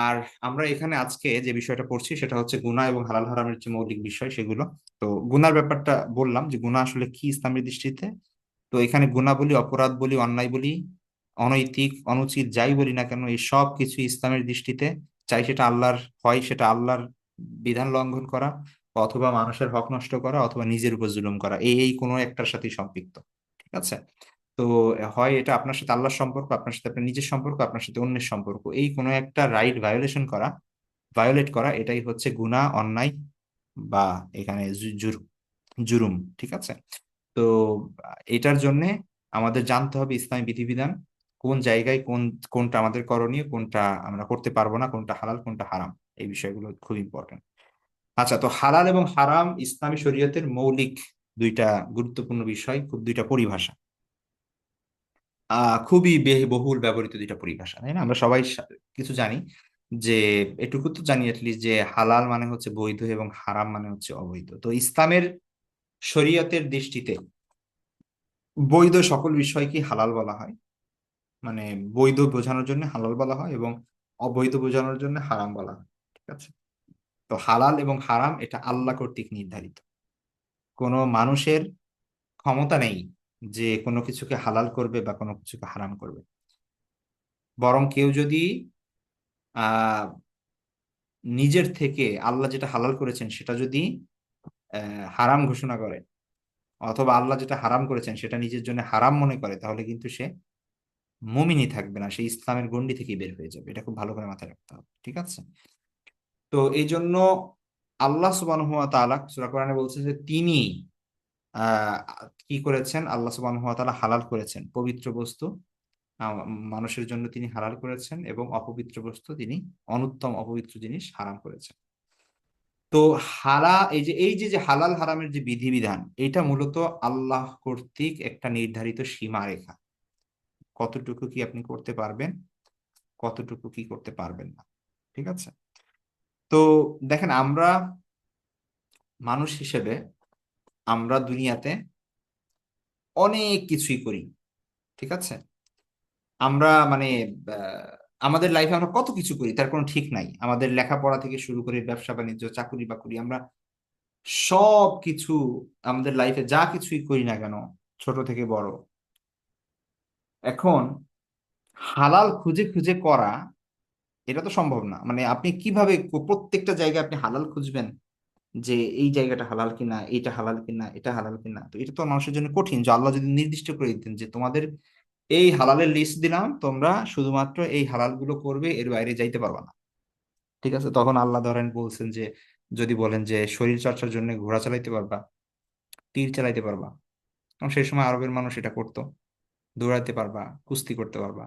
আর আমরা এখানে আজকে যে বিষয়টা পড়ছি সেটা হচ্ছে গুনাহ এবং হালাল হারামের যে মৌলিক বিষয় সেগুলো। তো গুনার ব্যাপারটা বললাম যে গুনাহ আসলে কি ইসলামের দৃষ্টিতে। তো এখানে গুনাহ বলি, অপরাধ বলি, অন্যায় বলি, অনৈতিক অনুচিত যাই বলি না কেন, এই সব কিছু ইসলামের দৃষ্টিতে, চাই সেটা আল্লাহর হয়, সেটা আল্লাহর বিধান লঙ্ঘন করা, অথবা মানুষের হক নষ্ট করা, অথবা নিজের উপর জুলুম করা, এই কোনো একটার সাথেই সম্পৃক্ত। ঠিক আছে? তো হয় এটা আপনার সাথে আল্লাহর সম্পর্ক, আপনার সাথে আপনার নিজের সম্পর্ক, আপনার সাথে অন্যের সম্পর্ক, এই কোনো একটা রাইট ভায়োলেশন করা, ভায়োলেট করা, এটাই হচ্ছে গুনাহ, অন্যায়, বা এখানে জুরুম। ঠিক আছে? তো এটার জন্য আমাদের জানতে হবে ইসলামী বিধিবিধান, কোন জায়গায় কোনটা আমাদের করণীয়, কোনটা আমরা করতে পারবো না, কোনটা হালাল কোনটা হারাম, এই বিষয়গুলো খুব ইম্পর্টেন্ট। আচ্ছা, তো হালাল এবং হারাম ইসলামী শরীয়তের মৌলিক দুইটা গুরুত্বপূর্ণ বিষয়, খুব দুইটা পরিভাষা, খুবই বহুল ব্যবহৃত দুইটা পরিভাষা, তাই না? আমরা সবাই কিছু জানি, যে এটুকু তো জানি অ্যাটলিস্ট, যে হালাল মানে হচ্ছে বৈধ এবং হারাম মানে হচ্ছে অবৈধ। তো ইসলামের শরীয়তের দৃষ্টিতে বৈধ সকল বিষয়কে হালাল বলা হয়, মানে বৈধ বোঝানোর জন্য হালাল বলা হয় এবং অবৈধ বোঝানোর জন্য হারাম বলা হয়। ঠিক আছে? তো হালাল এবং হারাম এটা আল্লাহ কর্তৃক নির্ধারিত। কোনো মানুষের ক্ষমতা নেই যে কোনো কিছুকে হালাল করবে বা কোনো কিছুকে হারাম করবে। বরং কেউ যদি আহ নিজের থেকে আল্লাহ যেটা হালাল করেছেন সেটা যদি হারাম ঘোষণা করে, অথবা আল্লাহ যেটা হারাম করেছেন সেটা নিজের জন্য হারাম মনে করে, তাহলে কিন্তু সে মুমিনই থাকবে না, সে ইসলামের গণ্ডি থেকে বের হয়ে যাবে। এটা খুব ভালো করে মাথায় রাখতে হবে। ঠিক আছে? তো এই জন্য আল্লাহ সুবহানাহু ওয়া তাআলা সূরা কোরআনে বলছে যে তিনি আহ কি করেছেন, আল্লাহ সুবহানাহু ওয়া তাআলা হালাল করেছেন পবিত্র বস্তু, আহ, মানুষের জন্য তিনি হালাল করেছেন, এবং অপবিত্র বস্তু তিনি, অনুত্তম অপবিত্র জিনিস হারাম করেছেন। তো এই যে হালাল হারামের যে বিধিবিধান, এটা মূলত আল্লাহ কর্তৃক একটা নির্ধারিত সীমারেখা। কতটুকু কি আপনি করতে পারবেন, কতটুকু কি করতে পারবেন না। ঠিক আছে? তো দেখেন, আমরা মানুষ হিসেবে আমরা দুনিয়াতে অনেক কিছুই করি। ঠিক আছে? আমরা মানে আহ, আমাদের লাইফে আমরা কত কিছু করি তার কোনো ঠিক নাই। আমাদের লেখাপড়া থেকে শুরু করে ব্যবসা বাণিজ্য, চাকুরি বাকুরি, আমরা সব কিছু, আমাদের লাইফে যা কিছুই করি না কেন, ছোট থেকে বড়, এখন হালাল খুঁজে খুঁজে করা এটা তো সম্ভব না। মানে আপনি কিভাবে প্রত্যেকটা জায়গায় আপনি হালাল খুঁজবেন, যে এই জায়গাটা হালাল কিনা, এইটা হালাল কিনা, এটা হালাল কিনা? তো এটা তো মানুষের জন্য কঠিন। যে আল্লাহ যদি নির্দিষ্ট করে দিতেন যে তোমাদের এই হালালের লিস্ট দিলাম, তোমরা শুধুমাত্র এই হালাল গুলো করবে, এর বাইরে যাইতে পারবা না। ঠিক আছে? তখন আল্লাহ ধরেন বলছেন যে, যদি বলেন যে শরীর চর্চার জন্য ঘোড়া চালাইতে পারবা, তীর চালাইতে পারবা, কারণ সেই সময় আরবের মানুষ এটা করতো, দৌড়াইতে পারবা, কুস্তি করতে পারবা,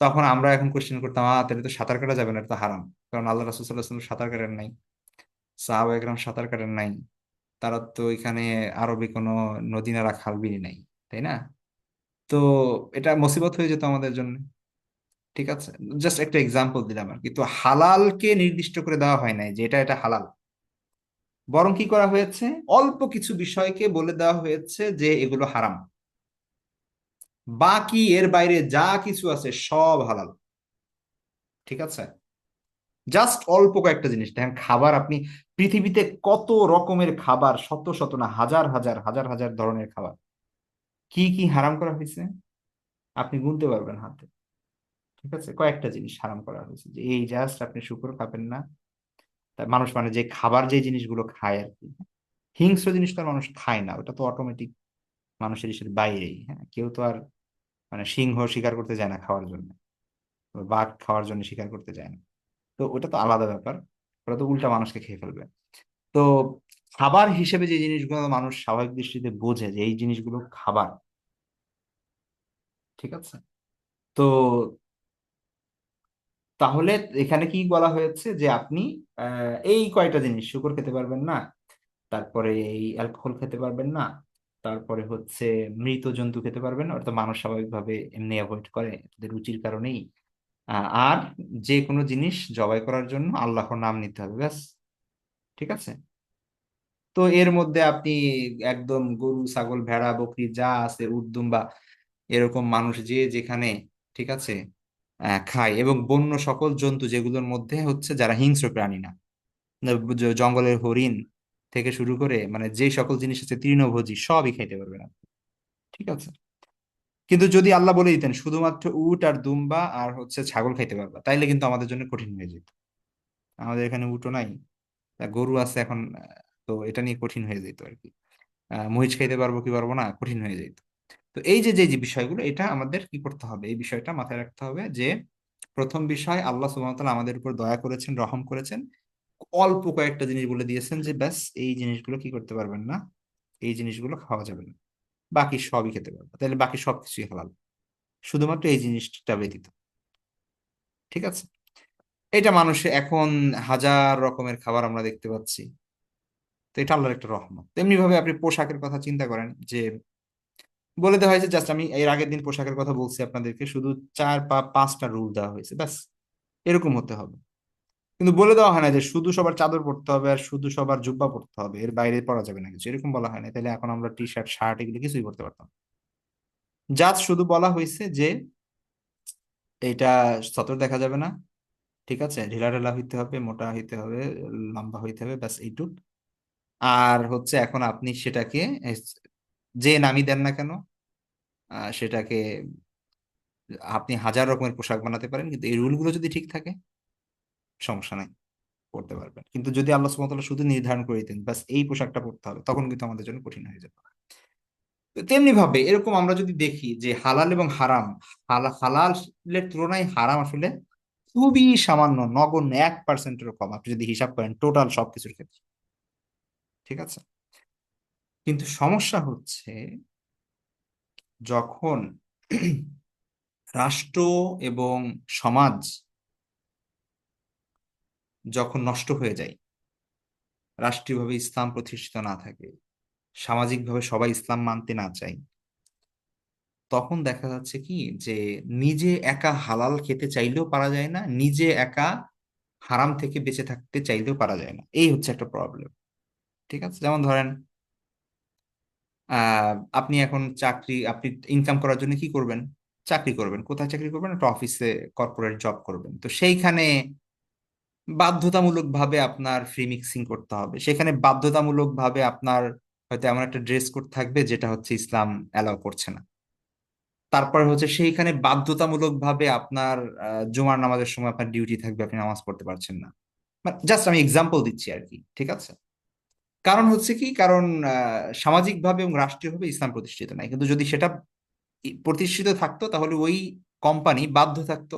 তখন আমরা এখন কোশ্চেন করতাম, তাহলে তো সাঁতার কাটা যাবে না, এটা তো হারাম। কারণ আল্লাহ রাসূল সাল্লাল্লাহু আলাইহি ওয়াসাল্লাম সাঁতার কাটেন নাই, সাহাবা একরাম সাঁতার কাটেন নাই, তারা তো এখানে আরবে কোনো নদী নালা খাল বিল নাই, তাই না? তো এটা মুসিবত হয়ে যেত আমাদের জন্য। ঠিক আছে? জাস্ট একটা এক্সাম্পল দিলাম আর কি। তো হালালকে নির্দিষ্ট করে দেওয়া হয় নাই যে এটা এটা হালাল, বরং কি করা হয়েছে, অল্প কিছু বিষয়কে বলে দেওয়া হয়েছে যে এগুলো হারাম, বাকি এর বাইরে যা কিছু আছে সব হালাল। ঠিক আছে? জাস্ট অল্প কয়েকটা জিনিস দেখেন, খাবার আপনি পৃথিবীতে কত রকমের খাবার, শত শত না হাজার হাজার হাজার হাজার ধরনের খাবার, কি কি হারাম করা হয়েছে আপনি গুনতে পারবেন হাতে। ঠিক আছে? কয়েকটা জিনিস হারাম করা হয়েছে, যে এই জাস্ট আপনি শুকর খাবেন না। তা মানুষ মানে যে খাবার, যে জিনিসগুলো খায় আর কি, হিংস্র জিনিস তো আর মানুষ খায় না, ওটা তো অটোমেটিক মানুষের ইসের বাইরেই। হ্যাঁ, কেউ তো আর মানে সিংহ শিকার করতে যায় না খাওয়ার জন্য, বা বাঘ খাওয়ার জন্য শিকার করতে যায় না। তো ওটা তো আলাদা ব্যাপার, ওটা তো উল্টা মানুষকে খেয়ে ফেলবে। তো খাবার হিসেবে যে জিনিসগুলো মানুষ স্বাভাবিক দৃষ্টিতে বোঝে যে এই জিনিসগুলো খাবার, ঠিক আছে? তো তাহলে এখানে কি বলা হয়েছে, যে আপনি এই কয়টা জিনিস, শুকর খেতে পারবেন না, তারপরে এই অ্যালকোহল খেতে পারবেন না, তারপরে হচ্ছে মৃত জন্তু খেতে পারবেন না, অর্থাৎ মানুষ স্বাভাবিকভাবে এমনি অ্যাভয়েড করে তাদের রুচির কারণেই। আর যে কোনো জিনিস জবাই করার জন্য আল্লাহর নাম নিতে হবে, ব্যাস। ঠিক আছে? তো এর মধ্যে আপনি একদম গরু ছাগল ভেড়া বকরি যা আছে, উট দুম্বা, এরকম মানুষ যে যেখানে, ঠিক আছে, খায়, এবং বন্য সকল জন্তু যেগুলোর মধ্যে হচ্ছে যারা হিংস্র প্রাণী না, জঙ্গলের হরিণ থেকে শুরু করে মানে যে সকল জিনিস আছে তৃণভোজী, সবই খাইতে পারবে না। ঠিক আছে? কিন্তু যদি আল্লাহ বলে দিতেন শুধুমাত্র উট আর দুম্বা আর হচ্ছে ছাগল খাইতে পারবা, তাইলে কিন্তু আমাদের জন্য কঠিন হয়ে যেত। আমাদের এখানে উটও নাই, গরু আছে এখন, তো এটা নিয়ে কঠিন হয়ে যেত আর কি। মহিষ খাইতে পারবো কি পারবো না, কঠিন হয়ে যেত। তো এই যে যে যে বিষয়গুলো, এটা আমাদের কি করতে হবে, এই বিষয়টা মাথায় রাখতে হবে যে প্রথম বিষয়, আল্লাহ সুবহানাহু ওয়া তাআলা আমাদের উপর দয়া করেছেন, রহম করেছেন, অল্প কয়েকটা জিনিস বলে দিয়েছেন যে ব্যাস এই জিনিসগুলো কি করতে পারবেন না, এই জিনিসগুলো খাওয়া যাবে না, বাকি সবই খেতে পারবে। তাহলে বাকি সবকিছুই হালাল, শুধুমাত্র এই জিনিসটা ব্যতীত। ঠিক আছে? এটা মানুষে এখন হাজার রকমের খাবার আমরা দেখতে পাচ্ছি। তো এটা আল্লাহর একটা রহমত। তেমনি ভাবে আপনি পোশাকের কথা চিন্তা করেন, যে বলে দেওয়া হয়েছে, জাস্ট আমি এর আগের দিন পোশাকের কথা বলছি আপনাদেরকে, শুধু চার বা পাঁচটা রুল দেওয়া হয়েছে, ব্যাস এরকম হতে হবে। কিন্তু বলে দেওয়া হয় না যে শুধু সবার চাদর পরতে হবে আর শুধু সবার জুব্বা পরতে হবে, এর বাইরে পরা যাবে না কিছু, এরকম বলা হয় না। তাহলে এখন আমরা টি শার্ট শার্ট এগুলো কিছুই পরতে পারতাম। জাস্ট শুধু বলা হয়েছে যে এটা সতর দেখা যাবে না, ঠিক আছে, ঢিলা ঢালা হইতে হবে, মোটা হইতে হবে, লম্বা হইতে হবে, ব্যাস এইটুক। আর হচ্ছে এখন আপনি সেটাকে যে নামই দেন না কেন, সেটাকে আপনি হাজার রকমের পোশাক বানাতে পারেন, কিন্তু এই রুলগুলো যদি ঠিক থাকে সমস্যা নাই, পড়তে পারবেন। কিন্তু যদি আল্লাহ সুবহানাহু ওয়া তাআলা শুধু নির্ধারণ করে দিতেন বাস এই পোশাকটা পরতে হবে, তখন কিন্তু আমাদের জন্য কঠিন হয়ে যেত। তো তেমনি ভাবে এরকম আমরা যদি দেখি যে হালাল এবং হারাম, হালালের তুলনায় হারাম আসলে খুবই সামান্য, নগণ্য, 1%-এরও কম আপনি যদি হিসাব করেন টোটাল সবকিছুর ক্ষেত্রে। ঠিক আছে, কিন্তু সমস্যা হচ্ছে যখন রাষ্ট্র এবং সমাজ যখন নষ্ট হয়ে যায়, রাষ্ট্রীয়ভাবে ইসলাম প্রতিষ্ঠিত না থাকে, সামাজিকভাবে সবাই ইসলাম মানতে না চায়, তখন দেখা যাচ্ছে কি যে নিজে একা হালাল খেতে চাইলেও পারা যায় না, নিজে একা হারাম থেকে বেঁচে থাকতে চাইলেও পারা যায় না। এই হচ্ছে একটা প্রবলেম। ঠিক আছে, যেমন ধরেন আপনি এখন চাকরি, আপনি ইনকাম করার জন্য কি করবেন? চাকরি করবেন। কোথায় চাকরি করবেন? একটা অফিসে, কর্পোরেট জব করবেন। তো সেইখানে বাধ্যতামূলক ভাবে আপনার ফ্রি মিক্সিং করতে হবে, সেখানে বাধ্যতামূলক ভাবে আপনার হয়তো এমন একটা ড্রেস কোড থাকবে যেটা হচ্ছে ইসলাম অ্যালাউ করছে না। তারপর হচ্ছে সেইখানে বাধ্যতামূলক ভাবে আপনার জুমার নামাজের সময় আপনার ডিউটি থাকবে, আপনি নামাজ পড়তে পারছেন না। জাস্ট আমি এক্সাম্পল দিচ্ছি আর কি। ঠিক আছে, কারণ হচ্ছে কি, কারণ সামাজিকভাবে এবং রাষ্ট্রীয়ভাবে ইসলাম প্রতিষ্ঠিত নাই, কিন্তু যদি সেটা প্রতিষ্ঠিত থাকতো তাহলে ওই কোম্পানি বাধ্য থাকতো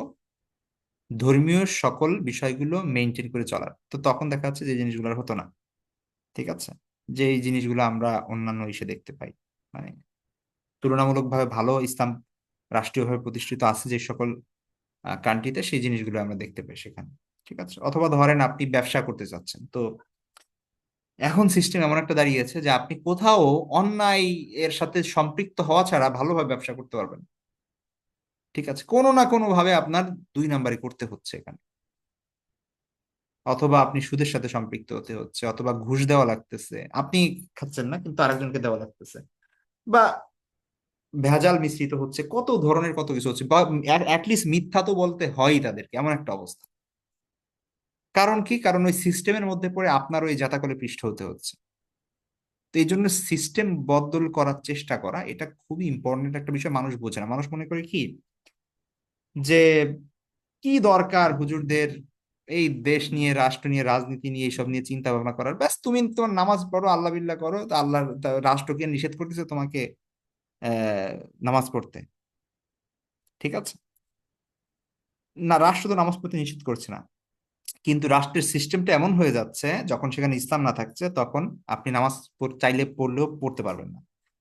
ধর্মীয় সকল বিষয়গুলো মেনটেন করে চলার। তো তখন দেখা যাচ্ছে যে এই জিনিসগুলো আর হতো না। ঠিক আছে, যে এই জিনিসগুলো আমরা অন্যান্য ইসে দেখতে পাই, মানে তুলনামূলকভাবে ভালো ইসলাম রাষ্ট্রীয়ভাবে প্রতিষ্ঠিত আছে যে সকল কান্ট্রিতে, সেই জিনিসগুলো আমরা দেখতে পাই সেখানে। ঠিক আছে, অথবা ধরেন আপনি ব্যবসা করতে চাচ্ছেন, তো এখন সিস্টেম এমন একটা দাঁড়িয়েছে যে আপনি কোথাও অন্যায় এর সাথে সম্পৃক্ত হওয়া ছাড়া ভালোভাবে ব্যবসা করতে পারবেন না। ঠিক আছে, কোনো না কোনো ভাবে আপনার 2 নাম্বারই করতে হচ্ছে এখানে। অথবা আপনি সুদের সাথে সম্পৃক্ত হতে হচ্ছে, অথবা ঘুষ দেওয়া লাগতেছে, আপনি খাচ্ছেন না কিন্তু আরেকজনকে দেওয়া লাগতেছে, বা ভেজাল মিশ্রিত হচ্ছে, কত ধরনের কত কিছু হচ্ছে, বা অ্যাটলিস্ট মিথ্যা তো বলতে হয় তাদেরকে, এমন একটা অবস্থা। কারণ কি, কারণ ওই সিস্টেমের মধ্যে পড়ে আপনার ওই জাতাকলে পৃষ্ঠ হতে হচ্ছে। তো এই জন্য সিস্টেম বদল করার চেষ্টা করা এটা খুবই ইম্পর্টেন্ট একটা বিষয়। মানুষ বোঝে না, মানুষ মনে করে কি যে কি দরকার হুজুরদের এই দেশ নিয়ে, রাষ্ট্র নিয়ে, রাজনীতি নিয়ে, এইসব নিয়ে চিন্তা ভাবনা করার, ব্যাস তুমি তোমার নামাজ পড়ো, আল্লাহ বিল্লাহ করো, তো আল্লাহ রাষ্ট্রকে নিষেধ করতেছে তোমাকে নামাজ পড়তে। ঠিক আছে, না রাষ্ট্র তো নামাজ পড়তে নিষেধ করছে না, কিন্তু রাষ্ট্রের সিস্টেমটা এমন হয়ে যাচ্ছে যখন সেখানে ইসলাম না থাকছে, তখন আপনি নামাজ চাইলে পড়লেও পড়তে পারবেন না,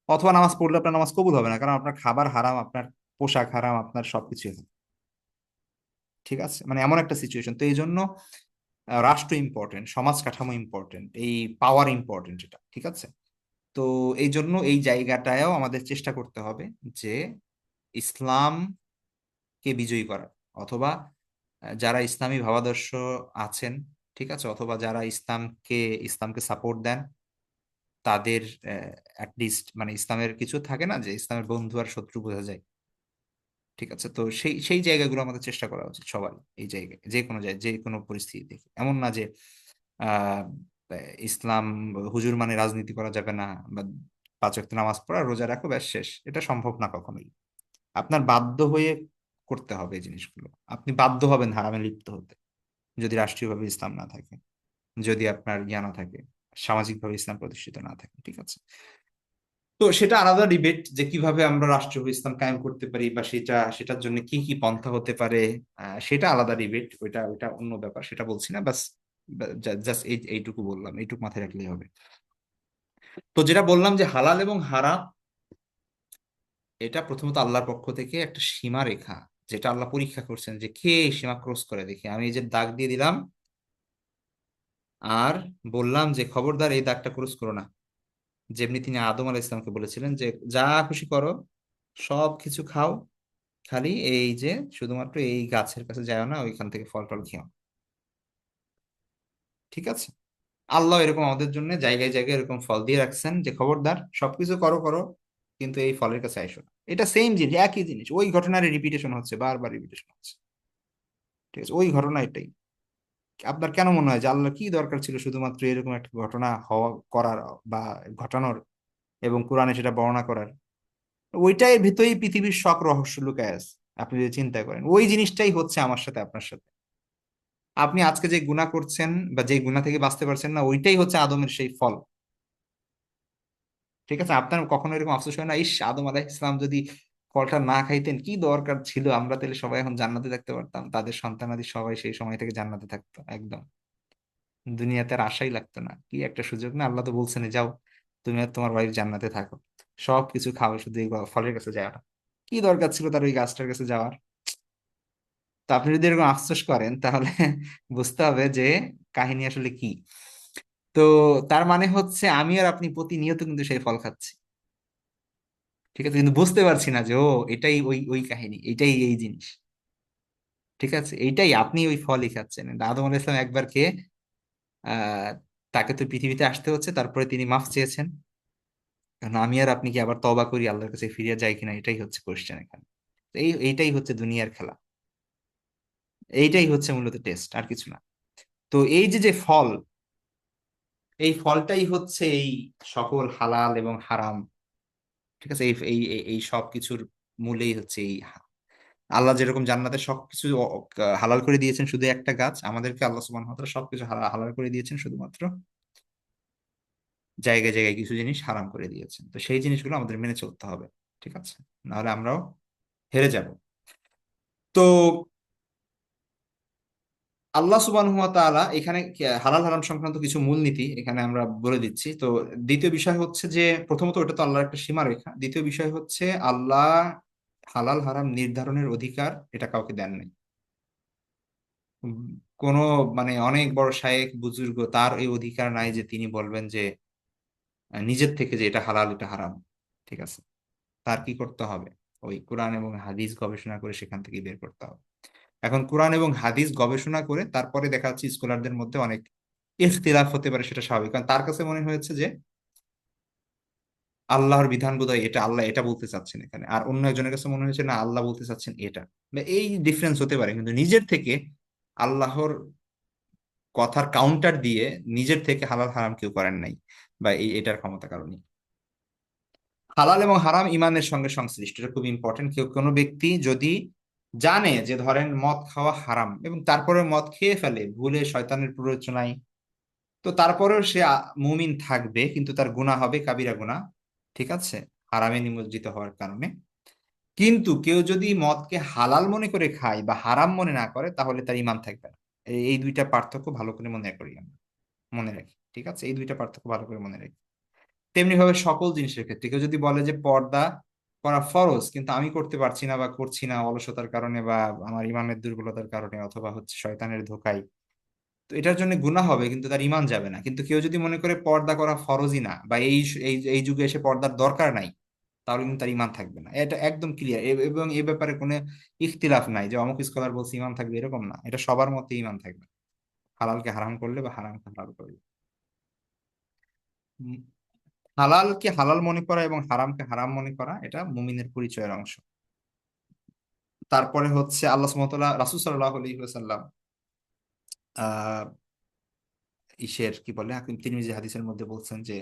অথবা নামাজ পড়লে আপনার নামাজ কবুল হবে না, কারণ আপনার খাবার হারাম, আপনার পোশাক হারাম, আপনার সবকিছু হারাম। ঠিক আছে, মানে এমন একটা সিচুয়েশন। তো এই জন্য রাষ্ট্র ইম্পর্টেন্ট, সমাজ কাঠামো ইম্পর্টেন্ট, এই পাওয়ার ইম্পর্টেন্ট এটা। ঠিক আছে, তো এই জন্য এই জায়গাটায়ও আমাদের চেষ্টা করতে হবে যে ইসলামকে বিজয়ী করার, অথবা যারা ইসলামী ভাবাদর্শ আছেন, ঠিক আছে, অথবা যারা ইসলামকে সাপোর্ট দেন, তাদের অ্যাটলিস্ট মানে ইসলামের কিছু থাকে না যে ইসলামের বন্ধু আর শত্রু বোঝা যায়। ঠিক আছে, তো সেই সেই জায়গাগুলো আমাদের চেষ্টা করা উচিত সবার। এই জায়গায় যে কোনো জায়গায় যে কোনো পরিস্থিতি দেখে, এমন না যে আহ ইসলাম হুজুর মানে রাজনীতি করা যাবে না, বা 5 ওয়াক্ত নামাজ পড়া রোজা রাখো ব্যাস শেষ, এটা সম্ভব না কখনোই। আপনার বাধ্য হয়ে করতে হবে এই জিনিসগুলো, আপনি বাধ্য হবেন হারামে লিপ্ত হতে যদি রাষ্ট্রীয়ভাবে ইসলাম না থাকে, যদি আপনার জ্ঞান থাকে, সামাজিকভাবে ইসলাম প্রতিষ্ঠিত না থাকে। ঠিক আছে, তো সেটা আলাদা ডিবেট যে কিভাবে আমরা রাষ্ট্রীয় ইসলাম কায়েম করতে পারি, বা সেটার জন্য কি কি পন্থা হতে পারে, সেটা আলাদা ডিবেট, ওইটা ওইটা অন্য ব্যাপার, সেটা বলছি না। বাস জাস্ট এইটুকু বললাম, এইটুকু মাথায় রাখলেই হবে। তো যেটা বললাম যে হালাল এবং হারাম, এটা প্রথমত আল্লাহর পক্ষ থেকে একটা সীমা রেখা, যেটা আল্লাহ পরীক্ষা করছেন যে কে এই সীমা ক্রস করে, দেখি আমি এই যে দাগ দিয়ে দিলাম, আর বললাম যে খবরদার এই দাগটা ক্রস করো না। যেমনি তিনি আদম আলাইহিস ইসলামকে বলেছিলেন যে যা খুশি করো, সব কিছু খাও, খালি এই যে শুধুমাত্র এই গাছের কাছে যাও না, ওইখান থেকে ফল টল খেও। ঠিক আছে, আল্লাহ এরকম আমাদের জন্য জায়গায় জায়গায় এরকম ফল দিয়ে রাখছেন যে খবরদার সবকিছু করো করো, কিন্তু এই ফলের কাছে আইসো না। এটা সেম জিনিস, একই জিনিস, ওই ঘটনার রিপিটেশন হচ্ছে, বারবার রিপিটেশন হচ্ছে। ঠিক আছে, ওই ঘটনা এটাই। আপনার কেন মনে হয় যে আল্লাহ কি দরকার ছিল শুধুমাত্র এরকম একটা ঘটনা হওয়া করার বা ঘটানোর, এবং কোরআনে সেটা বর্ণনা করার? ওইটাই ভিতরেই পৃথিবীর সব রহস্য লুকায় আছে। আপনি যদি চিন্তা করেন, ওই জিনিসটাই হচ্ছে আমার সাথে আপনার সাথে। আপনি আজকে যে গুনাহ করছেন বা যে গুনাহ থেকে বাঁচতে পারছেন না, ওইটাই হচ্ছে আদমের সেই ফল। ঠিক আছে, আপনার কখনো এরকম আফসোস হয় না, ইস আদম আলাইহিস সালাম যদি ফলটা না খাইতেন, কি দরকার ছিল, আমরা তাহলে সবাই এখন জান্নাতে থাকতে পারতাম, তাদের সন্তানাদি সবাই সেই সময় থেকে জান্নাতে থাকতো একদম, দুনিয়াতে আর আশাই লাগতো না। কি একটা সুযোগ না, আল্লাহ তো বলছেন যাও তুমি আর তোমার ওয়াইফ জান্নাতে থাকো, সব কিছু খাও, শুধু এই ফলের কাছে যাও না। কি দরকার ছিল তার ওই গাছটার কাছে যাওয়ার? তো আপনি যদি এরকম আফসোস করেন, তাহলে বুঝতে হবে যে কাহিনী আসলে কি। তো তার মানে হচ্ছে আমি আর আপনি প্রতিনিয়ত কিন্তু সেই ফল খাচ্ছি। ঠিক আছে, কিন্তু বুঝতে পারছি না যে ও এটাই ওই ওই কাহিনী, এটাই এই জিনিস। ঠিক আছে, এইটাই আপনি ওই ফলই খাচ্ছেন। আদম আলাইহিস সালাম একবার খেয়ে আহ তাকে তো পৃথিবীতে আসতে হচ্ছে, তারপরে তিনি মাফ চেয়েছেন। কারণ আমি আর আপনি কি আবার তওবা করি, আল্লাহর কাছে ফিরে যাই কিনা, এটাই হচ্ছে কোশ্চেন এখানে। এইটাই হচ্ছে দুনিয়ার খেলা, এইটাই হচ্ছে মূলত টেস্ট, আর কিছু না। তো এই যে যে ফল, এই ফলটাই হচ্ছে এই সকল হালাল এবং হারাম। ঠিক আছে, এই এই এই এই সব কিছুর মূলেই হচ্ছে এই আল্লাহ যেরকম জান্নাতে সবকিছু হালাল করে দিয়েছেন শুধু একটা গাছ, আমাদেরকে আল্লাহ সুবহানাহু ওয়া তাআলা সবকিছু হালাল হালাল করে দিয়েছেন, শুধুমাত্র জায়গায় জায়গায় কিছু জিনিস হারাম করে দিয়েছেন। তো সেই জিনিসগুলো আমাদের মেনে চলতে হবে। ঠিক আছে, নাহলে আমরাও হেরে যাব। তো আল্লাহ সুবহানাহু ওয়া তাআলা এখানে হালাল হারাম সংক্রান্ত কিছু মূলনীতি এখানে আমরা বলে দিচ্ছি। তো দ্বিতীয় বিষয় হচ্ছে যে, প্রথমত ওটা তো আল্লাহর একটা সীমারেখা। দ্বিতীয় বিষয় হচ্ছে আল্লাহ হালাল হারাম নির্ধারণের অধিকার এটা কাউকে দেন নাই। উম, কোনো মানে অনেক বড় শায়েখ বুজুর্গ, তার এই অধিকার নাই যে তিনি বলবেন যে নিজের থেকে যে এটা হালাল এটা হারাম। ঠিক আছে, তার কি করতে হবে? ওই কোরআন এবং হাদিস গবেষণা করে সেখান থেকে বের করতে হবে। এখন কোরআন এবং হাদিস গবেষণা করে তারপরে দেখা যাচ্ছে স্কলারদের মধ্যে অনেক ইখতিলাফ হতে পারে, সেটা স্বাভাবিক, কারণ তার কাছে মনে হয়েছে যে আল্লাহর বিধান বোধহয় এটা, আল্লাহ এটা বলতে চাচ্ছেন এখানে, আর অন্য একজনের কাছে মনে হয়েছে না আল্লাহ বলতে চাচ্ছেন এটা। বা এই ডিফারেন্স হতে পারে, কিন্তু নিজের থেকে আল্লাহর কথার কাউন্টার দিয়ে নিজের থেকে হালাল হারাম কেউ করেন নাই, বা এটার ক্ষমতা কারণে। হালাল এবং হারাম ইমানের সঙ্গে সংশ্লিষ্ট, এটা খুব ইম্পর্টেন্ট। কেউ কোনো ব্যক্তি যদি জানে যে ধরেন মদ খাওয়া হারাম, এবং তারপরে মদ খেয়ে ফেলে ভুলে শয়তানের প্ররোচনায়, তো তারপরেও সে মুমিন থাকবে, কিন্তু তার গুনাহ হবে কাবিরা গুনাহ। ঠিক আছে, হারামে নিমজ্জিত হওয়ার কারণে। কিন্তু কেউ যদি মদকে হালাল মনে করে খায় বা হারাম মনে না করে, তাহলে তার ইমান থাকবে না। এই দুইটা পার্থক্য ভালো করে মনে করি আমরা, মনে রাখি। ঠিক আছে, এই দুইটা পার্থক্য ভালো করে মনে রাখি। তেমনি ভাবে সকল জিনিসের ক্ষেত্রে কেউ যদি বলে যে পর্দা করা ফরজ, কিন্তু আমি করতে পারছি না বা করছি না অলসতার কারণে বা আমার ইমানের দুর্বলতার কারণে অথবা হচ্ছে শয়তানের ধোঁকায়, তো এটার জন্য গুনাহ হবে, কিন্তু তার ইমান যাবে না। কিন্তু কেউ যদি মনে করে পর্দা করা ফরজই না, বা এই এই এই যুগে এসে পর্দার দরকার নাই, তাহলে কিন্তু তার ইমান থাকবে না। এটা একদম ক্লিয়ার, এবং এ ব্যাপারে কোনো ইখতিলাফ নাই যে অমুক স্কলার বলছে ইমান থাকবে, এরকম না। এটা সবার মতে ইমান থাকবে, হালালকে হারাম করলে বা হারামকে হালাল করলে। উম, হালালকে হালাল মনে করা এবং হারামকে হারাম মনে করা, এটা মুমিনের পরিচয়ের অংশ। তারপরে হচ্ছে আল্লাহ সুবহানাহু ওয়া তাআলা রাসূল সাল্লাল্লাহু আলাইহি ওয়াসাল্লাম আহ ইসের কি বলে, হাকিম তিরমিজি হাদিসের মধ্যে বলছেন যে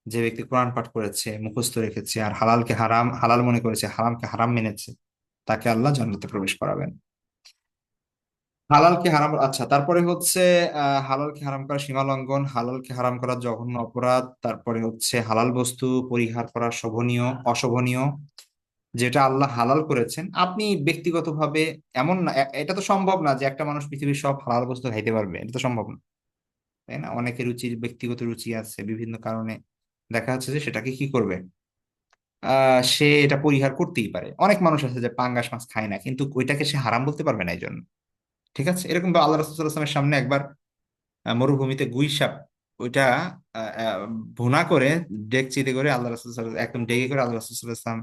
যে ব্যক্তি কোরআন পাঠ করেছে, মুখস্থ রেখেছে, আর হালালকে হারাম হালাল মনে করেছে, হারামকে হারাম মেনেছে, তাকে আল্লাহ জান্নাতে প্রবেশ করাবেন। হালালকে হারাম, আচ্ছা, তারপরে হচ্ছে হালালকে হারাম করা সীমা লঙ্ঘন, হালালকে হারাম করা জঘন্য অপরাধ। তারপরে হচ্ছে হালাল বস্তু পরিহার করা শোভনীয় অশোভনীয়। যেটা আল্লাহ হালাল করেছেন, আপনি ব্যক্তিগতভাবে এমন না, এটা তো সম্ভব না যে একটা মানুষ পৃথিবীর সব হালাল বস্তু খাইতে পারবে, এটা তো সম্ভব না। তাই না, অনেকের রুচির ব্যক্তিগত রুচি আছে, বিভিন্ন কারণে দেখা যাচ্ছে যে সেটাকে কি করবে, সে এটা পরিহার করতেই পারে। অনেক মানুষ আছে যে পাঙ্গাস মাছ খায় না, কিন্তু ওইটাকে সে হারাম বলতে পারবে না এই জন্য। ঠিক আছে, এরকম আল্লাহ রাসূলুল্লাহ সাল্লাল্লাহু আলাইহি ওয়াসাল্লামের সামনে একবার মরুভূমিতে গুই সাপ, ওইটা আহ, আহ, ভুনা করে ডেকচিতে করে আল্লাহ রাসূল একদম ডেকে করে আল্লাহ রাসূল সাল্লাল্লাহু আলাইহি ওয়াসাল্লাম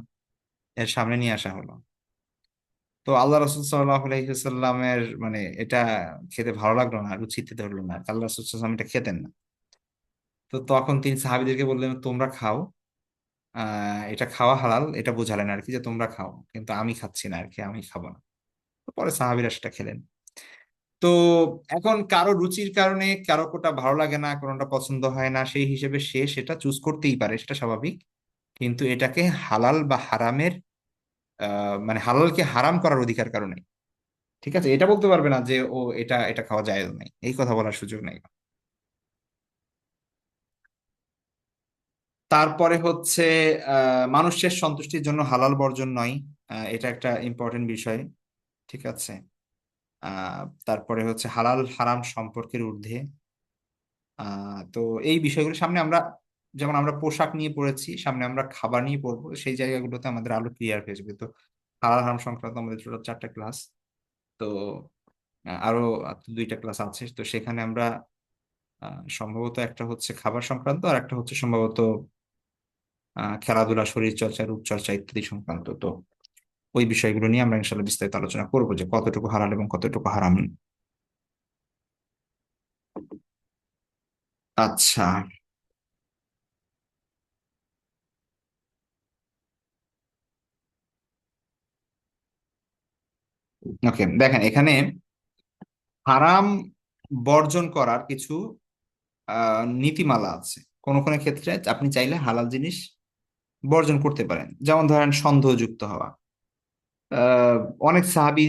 এর সামনে নিয়ে আসা হলো। তো আল্লাহ রাসূল সাল্লাল্লাহু আলাইহি ওয়াসাল্লামের মানে এটা খেতে ভালো লাগলো না, রুচিতে ধরলো না, আল্লাহ রাসূল সাল্লাল্লাহু আলাইহি ওয়াসাল্লাম এটা খেতেন না। তো তখন তিনি সাহাবীদেরকে বললেন তোমরা খাও, এটা খাওয়া হালাল, এটা বোঝালেন আর কি, যে তোমরা খাও কিন্তু আমি খাচ্ছি না আর কি, আমি খাবো না। তো পরে সাহাবীরা সেটা খেলেন। তো এখন কারো রুচির কারণে কারো কোটা ভালো লাগে না, কোনোটা পছন্দ হয় না, সেই হিসেবে সে সেটা চুজ করতেই পারে, সেটা স্বাভাবিক। কিন্তু এটাকে হালাল বা হারামের মানে হালালকে হারাম করার অধিকার কারণে, ঠিক আছে, এটা বলতে পারবে না যে ও এটা এটা খাওয়া যায় নাই, এই কথা বলার সুযোগ নেই। তারপরে হচ্ছে মানুষের সন্তুষ্টির জন্য হালাল বর্জন নয়, এটা একটা ইম্পর্টেন্ট বিষয়, ঠিক আছে। তারপরে হচ্ছে হালাল হারাম সম্পর্কের ঊর্ধ্বে। তো এই বিষয়গুলো সামনে আমরা, যেমন আমরা পোশাক নিয়ে পড়েছি, সামনে আমরা খাবার নিয়ে পড়বো, সেই জায়গাগুলোতে আমাদের আলো ক্লিয়ার হয়ে যাবে। তো হালাল হারাম সংক্রান্ত আমাদের টোটাল 4টা ক্লাস। তো আরো দুইটা ক্লাস আছে, তো সেখানে আমরা সম্ভবত একটা হচ্ছে খাবার সংক্রান্ত, আর একটা হচ্ছে সম্ভবত খেলাধুলা, শরীর চর্চা, রূপচর্চা ইত্যাদি সংক্রান্ত। তো ওই বিষয়গুলো নিয়ে আমরা ইনশাল্লাহ বিস্তারিত আলোচনা করবো, যে কতটুকু হালাল এবং কতটুকু হারাম। আচ্ছা, ওকে, দেখেন এখানে হারাম বর্জন করার কিছু নীতিমালা আছে। কোনো কোনো ক্ষেত্রে আপনি চাইলে হালাল জিনিস বর্জন করতে পারেন, যেমন ধরেন সন্দেহযুক্ত হওয়া। আহ, অনেক সাহাবী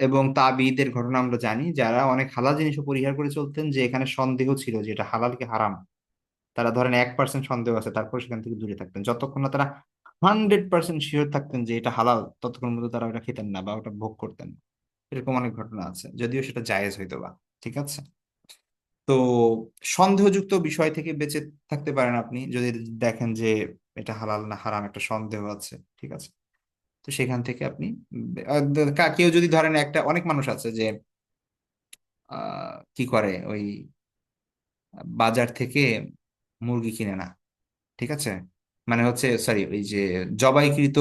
এবং তাবিঈদের ঘটনা আমরা জানি, যারা অনেক হালাল জিনিসও পরিহার করে চলতেন, যে এখানে সন্দেহ ছিল যে এটা হালাল কি হারাম। তারা ধরেন 1% সন্দেহ আছে, তারপর সেখান থেকে দূরে থাকতেন, যতক্ষণ না তারা 100% শিওর থাকতেন যে এটা হালাল, ততক্ষণ মধ্যে তারা ওটা খেতেন না বা ওটা ভোগ করতেন না। এরকম অনেক ঘটনা আছে, যদিও সেটা জায়েজ হইতো বা, ঠিক আছে। তো সন্দেহযুক্ত বিষয় থেকে বেঁচে থাকতে পারেন আপনি, যদি দেখেন যে এটা হালাল না হারাম একটা সন্দেহ আছে, ঠিক আছে। তো সেখান থেকে আপনি কেউ যদি ধরেন, একটা অনেক মানুষ আছে যে কি করে ওই বাজার থেকে মুরগি কিনে না, ঠিক আছে, মানে হচ্ছে সরি ওই যে জবাইকৃত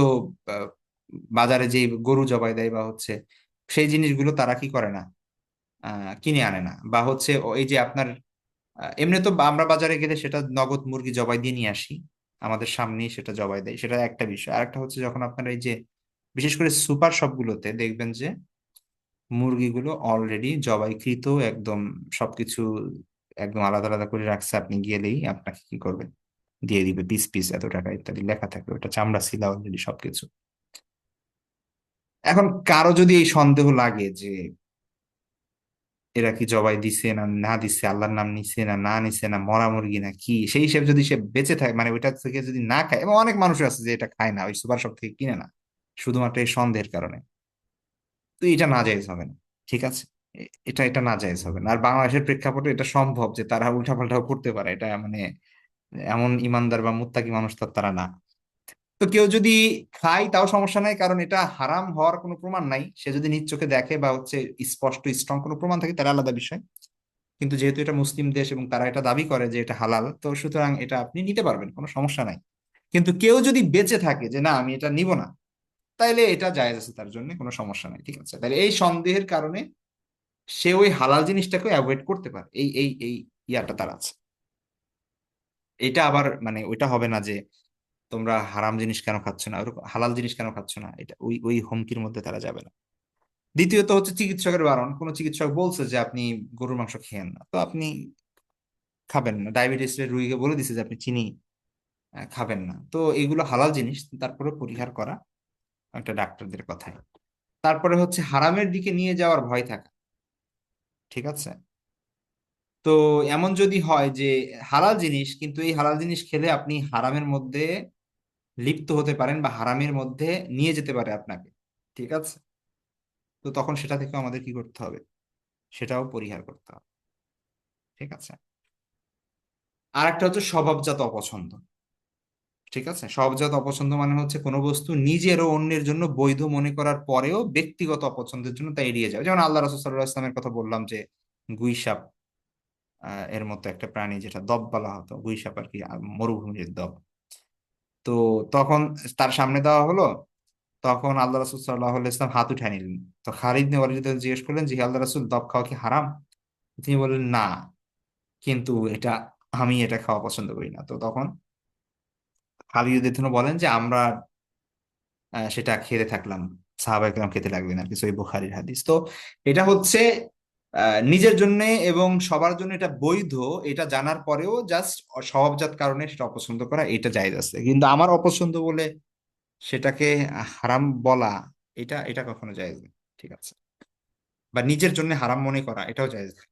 আহ, বাজারে যে গরু জবাই দেয় বা হচ্ছে সেই জিনিসগুলো তারা কি করে না, কিনে আনে না, বা হচ্ছে এই যে আপনার এমনি তো আমরা বাজারে গেলে সেটা নগদ মুরগি জবাই দিয়ে নিয়ে আসি, আমাদের সামনেই সেটা জবাই দেয়, সেটা একটা বিষয়। আরেকটা হচ্ছে যখন আপনার এই যে বিশেষ করে সুপার শপগুলোতে দেখবেন যে মুরগিগুলো অলরেডি জবাইকৃত, একদম সবকিছু একদম আলাদা আলাদা করে রাখছে, আপনি গেলেই আপনাকে কি করবে, দিয়ে দিবে পিস পিস এত টাকা ইত্যাদি লেখা থাকবে, ওটা চামড়া ছিল অলরেডি সবকিছু। এখন কারো যদি এই সন্দেহ লাগে যে এরা কি জবাই দিছে না না দিছে, আল্লাহর নাম নিছে না না নিছে, না মরা মুরগি না কি, সেই হিসেবে যদি সে বেঁচে থাকে, মানে ওইটা থেকে যদি না খায়, এবং অনেক মানুষ আছে যে এটা খায় না, ওই সুপার শপ থেকে কিনে না, শুধুমাত্র এই সন্দেহের কারণে, তো এটা নাজায়েজ হবে না, ঠিক আছে। এটা এটা নাজায়েজ হবে না। আর বাংলাদেশের প্রেক্ষাপটে এটা সম্ভব যে তারা উল্টাপাল্টাও করতে পারে, এটা মানে এমন ইমানদার বা মুত্তাকি মানুষ তো আর তারা না। তো কেউ যদি খায় তাও সমস্যা নাই, কারণ এটা হারাম হওয়ার কোনো প্রমাণ নাই, সে যদি নিজ চোখে দেখে বা হচ্ছে স্পষ্ট স্ট্রং কোনো প্রমাণ থাকে, তাহলে আলাদা বিষয়। কিন্তু যেহেতু এটা মুসলিম দেশ এবং তারা এটা দাবি করে যে এটা হালাল, তো সুতরাং এটা আপনি নিতে পারবেন, কোনো সমস্যা নাই। কিন্তু কেউ যদি বেঁচে থাকে যে না আমি এটা নিব না, তাইলে এটা জায়েজ আছে তার জন্য, কোনো সমস্যা নাই, ঠিক আছে। তাহলে এই সন্দেহের কারণে সে ওই হালাল জিনিসটাকে অ্যাভয়েড করতে পারে, এই ইয়াটা তার আছে। এটা আবার মানে ওইটা হবে না যে তোমরা হারাম জিনিস কেন খাচ্ছ না, ওরকম হালাল জিনিস কেন খাচ্ছ না, এটা ওই ওই হুমকির মধ্যে তারা যাবে না। দ্বিতীয়ত হচ্ছে চিকিৎসকের বারণ, কোনো চিকিৎসক বলছে যে আপনি গরুর মাংস খেয়েন না, তো আপনি খাবেন না। ডায়াবেটিস এর রোগীকে বলে দিছে যে আপনি চিনি খাবেন না, তো এগুলো হালাল জিনিস, তারপরে পরিহার করা একটা ডাক্তারদের কথায়। তারপরে হচ্ছে হারামের দিকে নিয়ে যাওয়ার ভয় থাকা, ঠিক আছে। তো এমন যদি হয় যে হালাল জিনিস, কিন্তু এই হালাল জিনিস খেলে আপনি হারামের মধ্যে লিপ্ত হতে পারেন বা হারামের মধ্যে নিয়ে যেতে পারে আপনাকে, ঠিক আছে, তো তখন সেটা থেকে আমাদের কি করতে হবে, সেটাও পরিহার করতে হবে, ঠিক আছে। আর একটা হচ্ছে স্বভাবজাত অপছন্দ, ঠিক আছে। স্বভাবজাত অপছন্দ মানে হচ্ছে কোনো বস্তু নিজের ও অন্যের জন্য বৈধ মনে করার পরেও ব্যক্তিগত অপছন্দের জন্য তা এড়িয়ে যাবে। যেমন আল্লাহ রাসূল সাল্লাল্লাহু আলাইহি ওয়াসাল্লামের কথা বললাম, যে গুই সাপ এর মতো একটা প্রাণী, যেটা দব বলা হতো, গুই সাপ আর কি, মরুভূমির দব। তো তখন তার সামনে দেওয়া হলো, তখন আল্লাহ রাসূল সাল্লাল্লাহু আলাইহি ওয়াসাল্লাম হাত উঠায় নিলেন। তো খালিদ বিন ওয়ালিদ যখন জিজ্ঞেস করলেন যে হে আল্লাহ রাসূল, দব খাওয়া কি হারাম? তিনি বললেন না, কিন্তু এটা আমি এটা খাওয়া পছন্দ করি না। তো তখন খালিদ রাদিয়াল্লাহু বলেন যে আমরা সেটা খেতে থাকলাম, সাহাবায়ে কেরাম খেতে লাগলেন আর কি, সহিহ বুখারীর হাদিস। তো এটা হচ্ছে নিজের জন্য এবং সবার জন্য এটা বৈধ, এটা জানার পরেও জাস্ট স্বভাবজাত কারণে সেটা অপছন্দ করা, এটা জায়েজ আছে। কিন্তু আমার অপছন্দ বলে সেটাকে হারাম বলা, এটা এটা কখনো জায়েজ না। ঠিক আছে? বা নিজের জন্য হারাম মনে করা, এটাও জায়েজ না।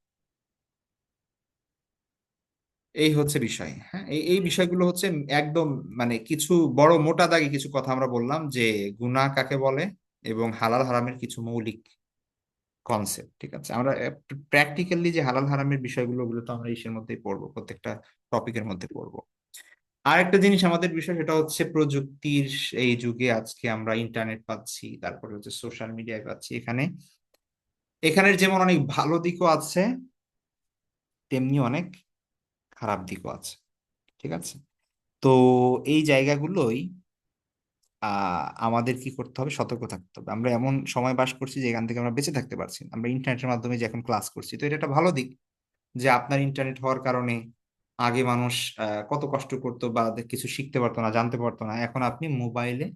এই হচ্ছে বিষয়। হ্যাঁ, এই এই বিষয়গুলো হচ্ছে একদম মানে কিছু বড় মোটা দাগে কিছু কথা আমরা বললাম যে গুনাহ কাকে বলে এবং হালাল হারামের কিছু মৌলিক কনসেপ্ট। ঠিক আছে? আমরা প্র্যাকটিক্যালি যে হালাল হারামের বিষয়গুলো, ওগুলো তো আমরা ইসের মধ্যেই পড়বো, প্রত্যেকটা টপিকের মধ্যে পড়বো। আরেকটা জিনিস আমাদের বিষয়, সেটা হচ্ছে প্রযুক্তির এই যুগে আজকে আমরা ইন্টারনেট পাচ্ছি, তারপরে হচ্ছে সোশ্যাল মিডিয়ায় পাচ্ছি। এখানের যেমন অনেক ভালো দিকও আছে, তেমনি অনেক খারাপ দিকও আছে। ঠিক আছে? তো এই জায়গাগুলোই আমাদের কি করতে হবে, সতর্ক থাকতে হবে। আমরা এমন সময় বাস করছি যে এখান থেকে আমরা বেঁচে থাকতে পারছি না। আমরা ইন্টারনেটের মাধ্যমে যে এখন ক্লাস করছি, তো এটা একটা ভালো দিক যে আপনার ইন্টারনেট হওয়ার কারণে আগে মানুষ কত কষ্ট করতো বা কিছু শিখতে পারতো না, জানতে পারতো না, এখন আপনি মোবাইলে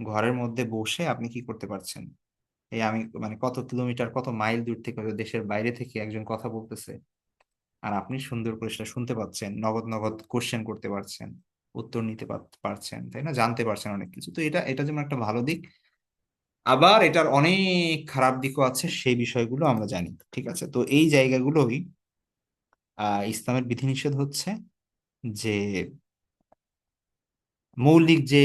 ঘরের মধ্যে বসে আপনি কি করতে পারছেন। এই আমি মানে কত কিলোমিটার কত মাইল দূর থেকে, হয়তো দেশের বাইরে থেকে একজন কথা বলতেছে, আর আপনি সুন্দর করে সেটা শুনতে পাচ্ছেন, নগদ নগদ কোশ্চেন করতে পারছেন, উত্তর নিতে পারছেন, তাই না? জানতে পারছেন অনেক কিছু। তো এটা এটা যেমন একটা ভালো দিক, আবার এটার অনেক খারাপ দিকও আছে, সেই বিষয়গুলো আমরা জানি। ঠিক আছে? তো এই জায়গাগুলোই ইসলামের বিধিনিষেধ হচ্ছে যে মৌলিক যে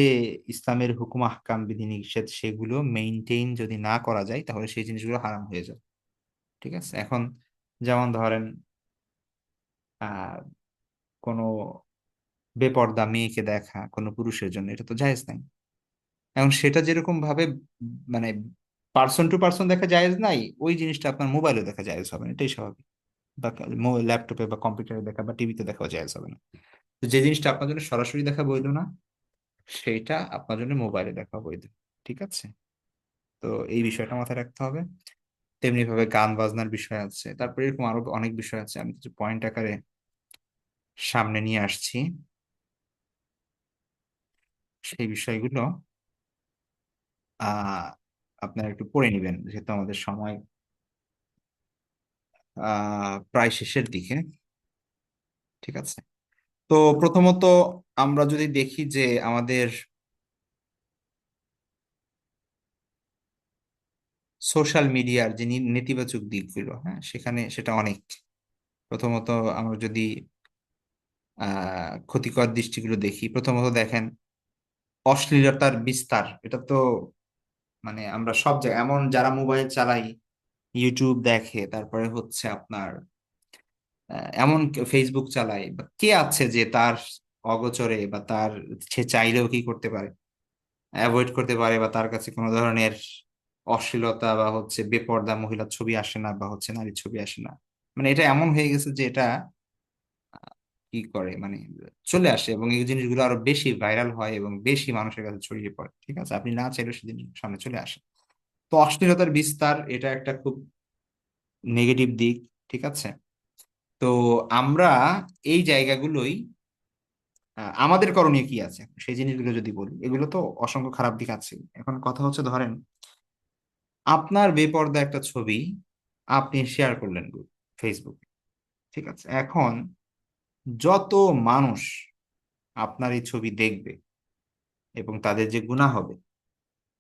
ইসলামের হুকুম আহকাম বিধিনিষেধ, সেগুলো মেইনটেইন যদি না করা যায় তাহলে সেই জিনিসগুলো হারাম হয়ে যায়। ঠিক আছে? এখন যেমন ধরেন আহ কোনো বেপর্দা মেয়েকে দেখা কোনো পুরুষের জন্য এটা তো জায়েজ নাই। এখন সেটা যেরকম ভাবে মানে পার্সন টু পার্সন দেখা জায়েজ নাই, ওই জিনিসটা আপনার মোবাইলে দেখা জায়েজ হবে না, এটাই স্বাভাবিক। বা ল্যাপটপে বা কম্পিউটারে দেখা বা টিভিতে দেখাও জায়েজ হবে না। তো যে জিনিসটা আপনার জন্য সরাসরি দেখা বৈধ না, সেইটা আপনার জন্য মোবাইলে দেখা বৈধ। ঠিক আছে? তো এই বিষয়টা মাথায় রাখতে হবে। তেমনি ভাবে গান বাজনার বিষয় আছে, তারপরে এরকম আরো অনেক বিষয় আছে, আমি কিছু পয়েন্ট আকারে সামনে নিয়ে আসছি। সেই বিষয়গুলো আহ আপনারা একটু পড়ে নিবেন, যেহেতু আমাদের সময় প্রায় শেষের দিকে। ঠিক আছে? তো প্রথমত আমরা যদি দেখি যে আমাদের সোশ্যাল মিডিয়ার যে নেতিবাচক দিকগুলো, হ্যাঁ, সেখানে সেটা অনেক। প্রথমত আমরা যদি ক্ষতিকর দৃষ্টিগুলো দেখি, প্রথমত দেখেন অশ্লীলতার বিস্তার। এটা তো মানে আমরা সব জায়গায়, এমন যারা মোবাইল চালাই, ইউটিউব দেখে, তারপরে হচ্ছে আপনার এমন ফেসবুক চালায়, বা কে আছে যে তার অগোচরে বা তার সে চাইলেও কি করতে পারে, অ্যাভয়েড করতে পারে, বা তার কাছে কোনো ধরনের অশ্লীলতা বা হচ্ছে বেপর্দা মহিলার ছবি আসে না, বা হচ্ছে নারীর ছবি আসে না। মানে এটা এমন হয়ে গেছে যে এটা কি করে মানে চলে আসে, এবং এই জিনিসগুলো আরো বেশি ভাইরাল হয় এবং বেশি মানুষের কাছে ছড়িয়ে পড়ে। ঠিক আছে? আপনি না চাইলেও সেদিন সামনে চলে আসে। তো অশ্লীলতার বিস্তার এটা একটা খুব নেগেটিভ দিক। ঠিক আছে? তো আমরা এই জায়গাগুলোই আমাদের করণীয় কি আছে সেই জিনিসগুলো যদি বলি, এগুলো তো অসংখ্য খারাপ দিক আছে। এখন কথা হচ্ছে ধরেন আপনার বেপর্দা একটা ছবি আপনি শেয়ার করলেন ফেসবুকে। ঠিক আছে? এখন যত মানুষ আপনার এই ছবি দেখবে এবং তাদের যে গুনাহ হবে,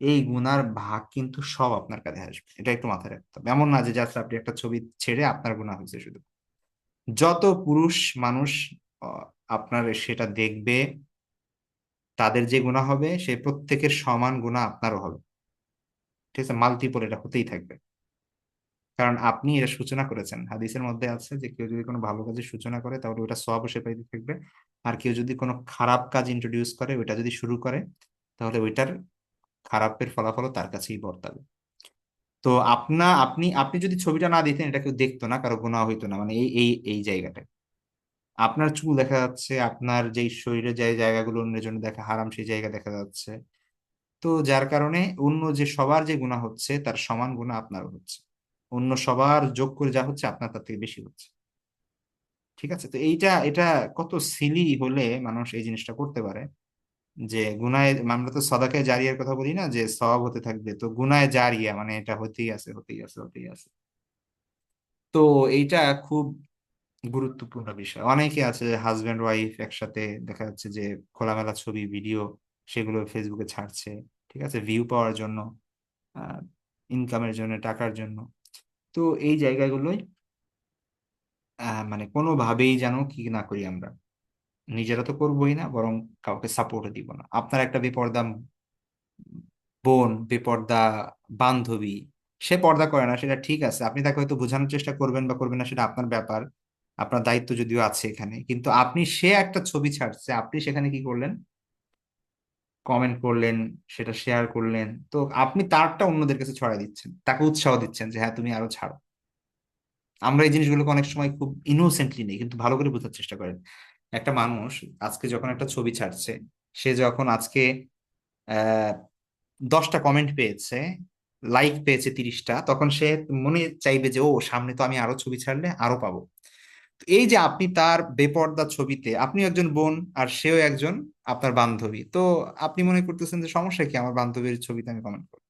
এই গুনার ভাগ কিন্তু সব আপনার কাছে আসবে। এটা একটু মাথায় রাখতে হবে। এমন না যে জাস্ট আপনি একটা ছবি ছেড়ে আপনার গুনাহ হয়েছে শুধু। যত পুরুষ মানুষ আহ, আপনার সেটা দেখবে, তাদের যে গুনাহ হবে সেই প্রত্যেকের সমান গুনাহ আপনারও হবে। ঠিক আছে? মাল্টিপল এটা হতেই থাকবে। কারণ আপনি এটা সূচনা করেছেন। হাদিসের মধ্যে আছে যে কেউ যদি কোনো ভালো কাজের সূচনা করে তাহলে ওটা সওয়াব সে পাইতে থাকবে। আর কেউ যদি কোনো খারাপ কাজ ইন্ট্রোডিউস করে, ওইটা যদি শুরু করে, তাহলে ওইটার খারাপের ফলাফলও তার কাছেই বর্তাবে। তো আপনি আপনি যদি ছবিটা না দিতেন, এটা কেউ দেখতো না, কারো গুনাহ হইতো না। মানে এই এই এই জায়গাটা আপনার চুল দেখা যাচ্ছে, আপনার যেই শরীরে যে জায়গাগুলো অন্যের জন্য দেখা হারাম সেই জায়গা দেখা যাচ্ছে। তো যার কারণে অন্য যে সবার যে গুনাহ হচ্ছে তার সমান গুনাহ আপনারও হচ্ছে। অন্য সবার যোগ করে যা হচ্ছে আপনার তার থেকে বেশি হচ্ছে। ঠিক আছে? তো এইটা এটা কত সিলি হলে মানুষ এই জিনিসটা করতে পারে, যে গুনায়, আমরা তো সদাকায়ে জারিয়ার কথা বলি না, যে সওয়াব হতে থাকবে, তো গুনায় জারিয়া মানে এটা হতেই আছে, হতেই আছে, হতেই আছে। তো এইটা খুব গুরুত্বপূর্ণ বিষয়। অনেকে আছে যে হাজব্যান্ড ওয়াইফ একসাথে দেখা যাচ্ছে যে খোলামেলা ছবি ভিডিও সেগুলো ফেসবুকে ছাড়ছে, ঠিক আছে, ভিউ পাওয়ার জন্য, ইনকামের জন্য, টাকার জন্য। তো এই জায়গাগুলোই মানে কোনোভাবেই যেন কি না করি আমরা, নিজেরা তো করবোই না, বরং কাউকে সাপোর্টও দিব না। আপনার একটা বেপরদা বোন, বেপরদা বান্ধবী, সে পর্দা করে না, সেটা ঠিক আছে, আপনি তাকে হয়তো বোঝানোর চেষ্টা করবেন বা করবেন না, সেটা আপনার ব্যাপার, আপনার দায়িত্ব যদিও আছে এখানে। কিন্তু আপনি, সে একটা ছবি ছাড়ছে, আপনি সেখানে কি করলেন, কমেন্ট করলেন, সেটা শেয়ার করলেন, তো আপনি তারটা অন্যদের কাছে ছড়াই দিচ্ছেন, তাকে উৎসাহ দিচ্ছেন যে হ্যাঁ তুমি আরো ছাড়ো। আমরা এই জিনিসগুলোকে অনেক সময় খুব ইনোসেন্টলি নেই, কিন্তু ভালো করে বোঝার চেষ্টা করেন। একটা মানুষ আজকে যখন একটা ছবি ছাড়ছে, সে যখন আজকে 10টা কমেন্ট পেয়েছে, লাইক পেয়েছে 30টা, তখন সে মনে চাইবে যে ও সামনে তো আমি আরো ছবি ছাড়লে আরো পাবো। তো এই যে আপনি তার বেপর্দা ছবিতে, আপনি একজন বোন আর সেও একজন আপনার বান্ধবী, তো আপনি মনে করতেছেন যে সমস্যা কি আমার বান্ধবীর ছবিতে আমি কমেন্ট করি।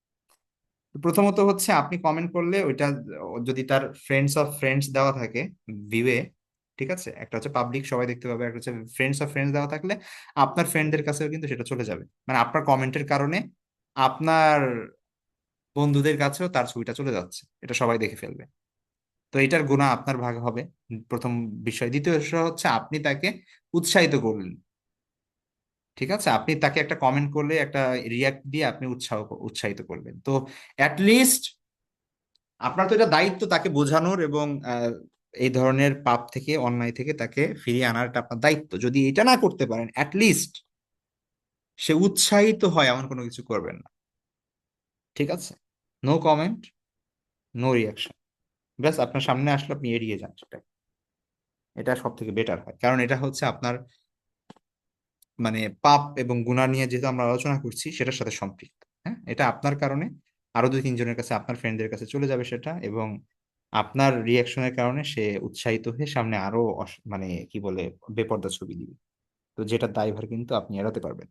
তো প্রথমত হচ্ছে আপনি কমেন্ট করলে ওইটা যদি তার ফ্রেন্ডস অফ ফ্রেন্ডস দেওয়া থাকে ভিউয়ে, ঠিক আছে, একটা হচ্ছে পাবলিক সবাই দেখতে পাবে, একটা হচ্ছে ফ্রেন্ডস অফ ফ্রেন্ডস দেওয়া থাকলে আপনার ফ্রেন্ডদের কাছেও কিন্তু সেটা চলে যাবে, মানে আপনার কমেন্টের কারণে আপনার বন্ধুদের কাছেও তার ছবিটা চলে যাচ্ছে, এটা সবাই দেখে ফেলবে। তো এটার গুণা আপনার ভাগ হবে, প্রথম বিষয়। দ্বিতীয় বিষয় হচ্ছে আপনি তাকে উৎসাহিত করলেন, ঠিক আছে, আপনি তাকে একটা কমেন্ট করলে, একটা রিয়াক্ট দিয়ে আপনি উৎসাহিত করবেন। তো অ্যাটলিস্ট আপনার তো এটা দায়িত্ব তাকে বোঝানোর এবং এই ধরনের পাপ থেকে, অন্যায় থেকে তাকে ফিরিয়ে আনার, এটা আপনার দায়িত্ব। যদি এটা না করতে পারেন, অ্যাটলিস্ট সে উৎসাহিত হয় এমন কোনো কিছু করবেন না, ঠিক আছে। নো কমেন্ট, নো রিয়াকশন, ব্যাস আপনার সামনে আসলে আপনি এড়িয়ে যান সেটা। এটা সব থেকে বেটার হয়, কারণ এটা হচ্ছে আপনার মানে পাপ এবং গুনাহ নিয়ে যেহেতু আমরা আলোচনা করছি সেটার সাথে সম্পৃক্ত। হ্যাঁ, এটা আপনার কারণে আরো 2-3 জনের কাছে, আপনার ফ্রেন্ডদের কাছে চলে যাবে সেটা, এবং আপনার রিয়াকশনের কারণে সে উৎসাহিত হয়ে সামনে আরো মানে কি বলে বেপরদা ছবি দিবে। তো যেটা দায়ভার কিন্তু আপনি এড়াতে পারবেন।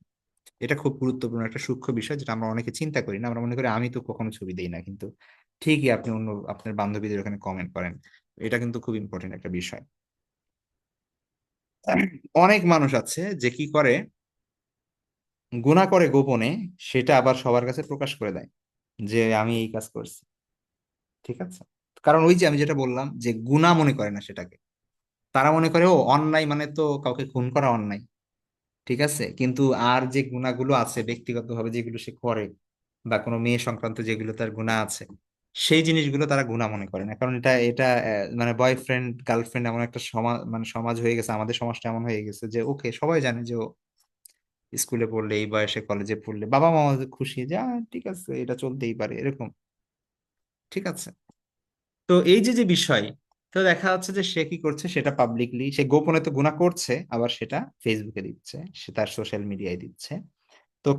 এটা খুব গুরুত্বপূর্ণ একটা সূক্ষ্ম বিষয়, যেটা আমরা অনেকে চিন্তা করি না। আমরা মনে করি আমি তো কখনো ছবি দেই না, কিন্তু ঠিকই আপনি অন্য আপনার বান্ধবীদের ওখানে কমেন্ট করেন। এটা কিন্তু খুব ইম্পর্টেন্ট একটা বিষয়। অনেক মানুষ আছে যে কি করে, গুনাহ করে গোপনে, সেটা আবার সবার কাছে প্রকাশ করে দেয় যে আমি এই কাজ করছি, ঠিক আছে। কারণ ওই যে আমি যেটা বললাম যে গুনাহ মনে করে না সেটাকে, তারা মনে করে ও অন্যায় মানে তো কাউকে খুন করা অন্যায়, ঠিক আছে। কিন্তু আর যে গুনাহগুলো আছে ব্যক্তিগতভাবে যেগুলো সে করে, বা কোনো মেয়ে সংক্রান্ত যেগুলো তার গুনাহ আছে, সেই জিনিসগুলো তারা গুনাহ মনে করে না। কারণ এটা এটা মানে বয়ফ্রেন্ড গার্লফ্রেন্ড এমন একটা সমাজ, মানে সমাজ হয়ে গেছে, আমাদের সমাজটা এমন হয়ে গেছে যে ওকে সবাই জানে যে ও স্কুলে পড়লে, এই বয়সে কলেজে পড়লে বাবা মা খুশি যে ঠিক আছে এটা চলতেই পারে এরকম, ঠিক আছে। তো এই যে যে বিষয়, তো দেখা যাচ্ছে যে সে কি করছে, সেটা পাবলিকলি সে গোপনে তো গুনাহ করছে, আবার সেটা ফেসবুকে দিচ্ছে, সে তার সোশ্যাল মিডিয়ায় দিচ্ছে। তো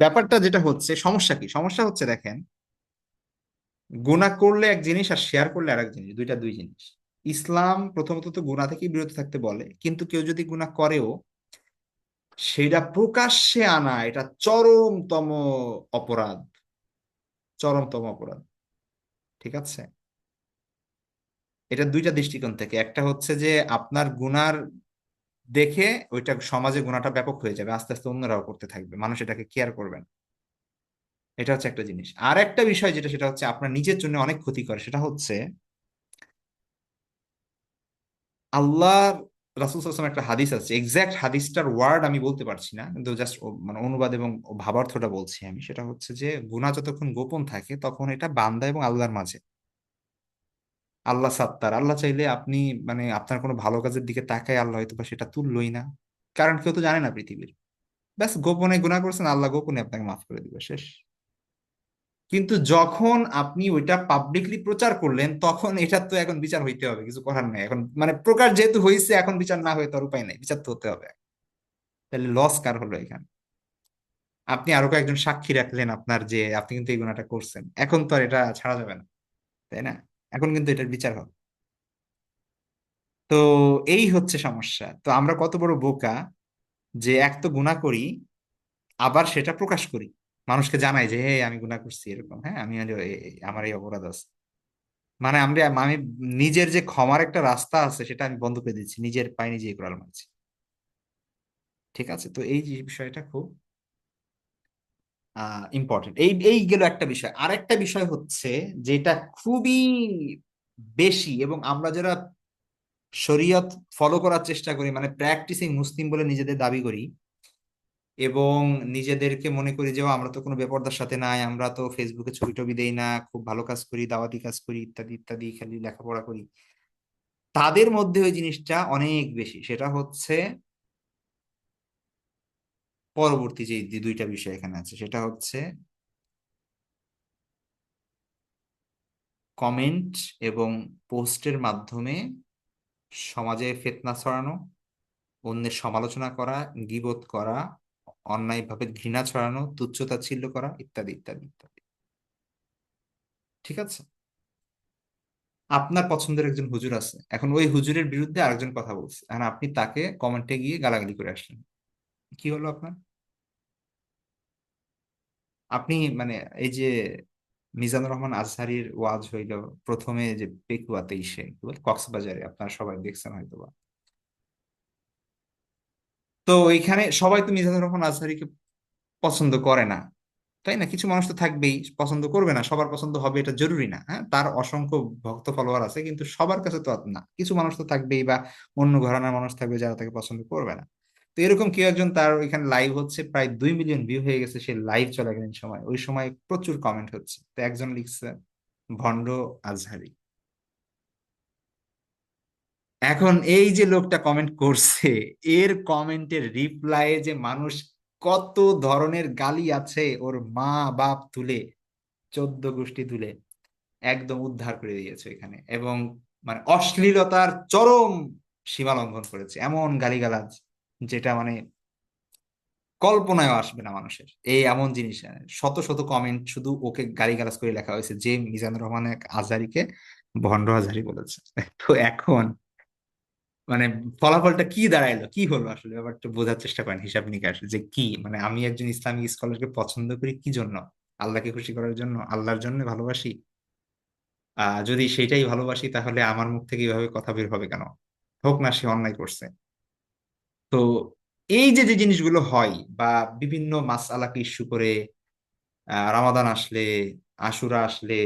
ব্যাপারটা যেটা হচ্ছে, সমস্যা কি, সমস্যা হচ্ছে দেখেন, গুনাহ করলে এক জিনিস আর শেয়ার করলে আর এক জিনিস, দুইটা দুই জিনিস। ইসলাম প্রথমত তো গুনাহ থেকে বিরত থাকতে বলে, কিন্তু কেউ যদি গুনাহ করেও সেটা প্রকাশ্যে আনা, এটা চরমতম অপরাধ, চরমতম অপরাধ, ঠিক আছে। এটা দুইটা দৃষ্টিকোণ থেকে, একটা হচ্ছে যে আপনার গুনার দেখে ওইটা সমাজে গুনাহটা ব্যাপক হয়ে যাবে, আস্তে আস্তে অন্যরাও করতে থাকবে, মানুষ এটাকে কেয়ার করবেন। এটা হচ্ছে একটা জিনিস। আর একটা বিষয় যেটা, সেটা হচ্ছে আপনার নিজের জন্য অনেক ক্ষতি করে, সেটা হচ্ছে আল্লাহ, রাসূল সাল্লাল্লাহু আলাইহি ওয়াসাল্লাম একটা হাদিস আছে, এক্সাক্ট হাদিসটার ওয়ার্ড আমি বলতে পারছি না, কিন্তু জাস্ট মানে অনুবাদ এবং ভাবার্থটা বলছি আমি। সেটা হচ্ছে যে গুনাহ যতক্ষণ গোপন থাকে তখন এটা বান্দা এবং আল্লাহর মাঝে। আল্লাহ সাত্তার, আল্লাহ চাইলে আপনি মানে আপনার কোনো ভালো কাজের দিকে তাকায় আল্লাহ হয়তো বা সেটা তুললই না, কারণ কেউ তো জানে না পৃথিবীর। ব্যাস গোপনে গুনাহ করছেন, আল্লাহ গোপনে আপনাকে মাফ করে দিবে, শেষ। কিন্তু যখন আপনি ওইটা পাবলিকলি প্রচার করলেন, তখন এটা তো এখন বিচার হইতে হবে, কিছু করার নাই এখন, মানে প্রকাশ যেহেতু হয়েছে, এখন বিচার না হয়ে তো আর উপায় নাই, বিচার তো হতে হবে। তাহলে লস কার হলো এখানে? আপনি আরো কয়েকজন সাক্ষী রাখলেন আপনার, যে আপনি কিন্তু এই গুনাহটা করছেন, এখন তো আর এটা ছাড়া যাবে না, তাই না? এখন কিন্তু এটার বিচার হবে। তো এই হচ্ছে সমস্যা। তো আমরা কত বড় বোকা, যে এক তো গুনাহ করি, আবার সেটা প্রকাশ করি, মানুষকে জানাই যে হে আমি গুনাহ করছি এরকম, হ্যাঁ আমি আমার এই অপরাধ আছে। মানে আমি নিজের যে ক্ষমার একটা রাস্তা আছে সেটা আমি বন্ধ করে দিচ্ছি, নিজের পায়ে নিজেই কোড়াল মারছি। ঠিক আছে, তো এই যে বিষয়টা খুব ইম্পর্টেন্ট। এই এই গেল একটা বিষয়। আরেকটা বিষয় হচ্ছে যেটা খুবই বেশি, এবং আমরা যারা শরীয়ত ফলো করার চেষ্টা করি, মানে প্র্যাকটিসিং মুসলিম বলে নিজেদের দাবি করি, এবং নিজেদেরকে মনে করি যে "ও, আমরা তো কোনো বেপরদার সাথে নাই, আমরা তো ফেসবুকে ছবি টবি দেই না, খুব ভালো কাজ করি, দাওয়াতি কাজ করি, ইত্যাদি ইত্যাদি, খালি লেখাপড়া করি", তাদের মধ্যে ওই জিনিসটা অনেক বেশি। সেটা হচ্ছে পরবর্তী যে যে দুইটা বিষয় এখানে আছে, সেটা হচ্ছে কমেন্ট এবং পোস্টের মাধ্যমে সমাজে ফিতনা ছড়ানো, অন্যের সমালোচনা করা, গীবত করা, অন্যায়ভাবে ঘৃণা ছড়ানো, তুচ্ছ-তাচ্ছিল্য করা, ইত্যাদি ইত্যাদি ইত্যাদি। ঠিক আছে, আপনার পছন্দের একজন হুজুর আছে, এখন ওই হুজুরের বিরুদ্ধে আরেকজন কথা বলছে, এখন আপনি তাকে কমেন্টে গিয়ে গালাগালি করে আসলেন, কি হলো আপনার? আপনি মানে এই যে মিজানুর রহমান আজহারীর ওয়াজ হইল প্রথমে যে পেকুয়া 23-এ কক্সবাজারে, আপনারা সবাই দেখছেন হয়তো। তো ওইখানে সবাই তো মিজানুর রহমান আজহারীকে পছন্দ করে না, তাই না? কিছু মানুষ তো থাকবেই পছন্দ করবে না, সবার পছন্দ হবে এটা জরুরি না। হ্যাঁ, তার অসংখ্য ভক্ত ফলোয়ার আছে, কিন্তু সবার কাছে তো আর না, কিছু মানুষ তো থাকবেই, বা অন্য ঘরানার মানুষ থাকবে যারা তাকে পছন্দ করবে না। তো এরকম কেউ একজন, তার ওইখানে লাইভ হচ্ছে, প্রায় 2 মিলিয়ন ভিউ হয়ে গেছে সে লাইভ চলাকালীন সময়, ওই সময় প্রচুর কমেন্ট হচ্ছে, তো একজন লিখছে ভণ্ড আজহারি। এখন এই যে লোকটা কমেন্ট করছে, এর কমেন্টের রিপ্লাইয়ে যে মানুষ কত ধরনের গালি আছে, ওর মা বাপ তুলে, 14 গোষ্ঠী তুলে একদম উদ্ধার করে দিয়েছে এখানে, এবং মানে অশ্লীলতার চরম সীমা লঙ্ঘন করেছে, এমন গালিগালাজ যেটা মানে কল্পনায় আসবে না মানুষের। এই এমন জিনিস, শত শত কমেন্ট শুধু ওকে গালিগালাজ করে লেখা হয়েছে, যে মিজানুর রহমান আজহারীকে ভণ্ড আজহারী বলেছে। তো এখন মানে ফলাফলটা কি দাঁড়াইলো, কি হলো আসলে, ব্যাপারটা বোঝার চেষ্টা করেন, হিসাব নিকাশ যে কি, মানে আমি একজন ইসলামিক স্কলারকে পছন্দ করি কি জন্য? আল্লাহকে খুশি করার জন্য, আল্লাহর জন্য ভালোবাসি। যদি সেটাই ভালোবাসি, তাহলে আমার মুখ থেকে এইভাবে কথা বের হবে কেন? হোক না সে অন্যায় করছে। তো এই যে যে জিনিসগুলো হয়, বা বিভিন্ন মাসআলাকে ইস্যু করে, রমাদান আসলে, আশুরা আসলে,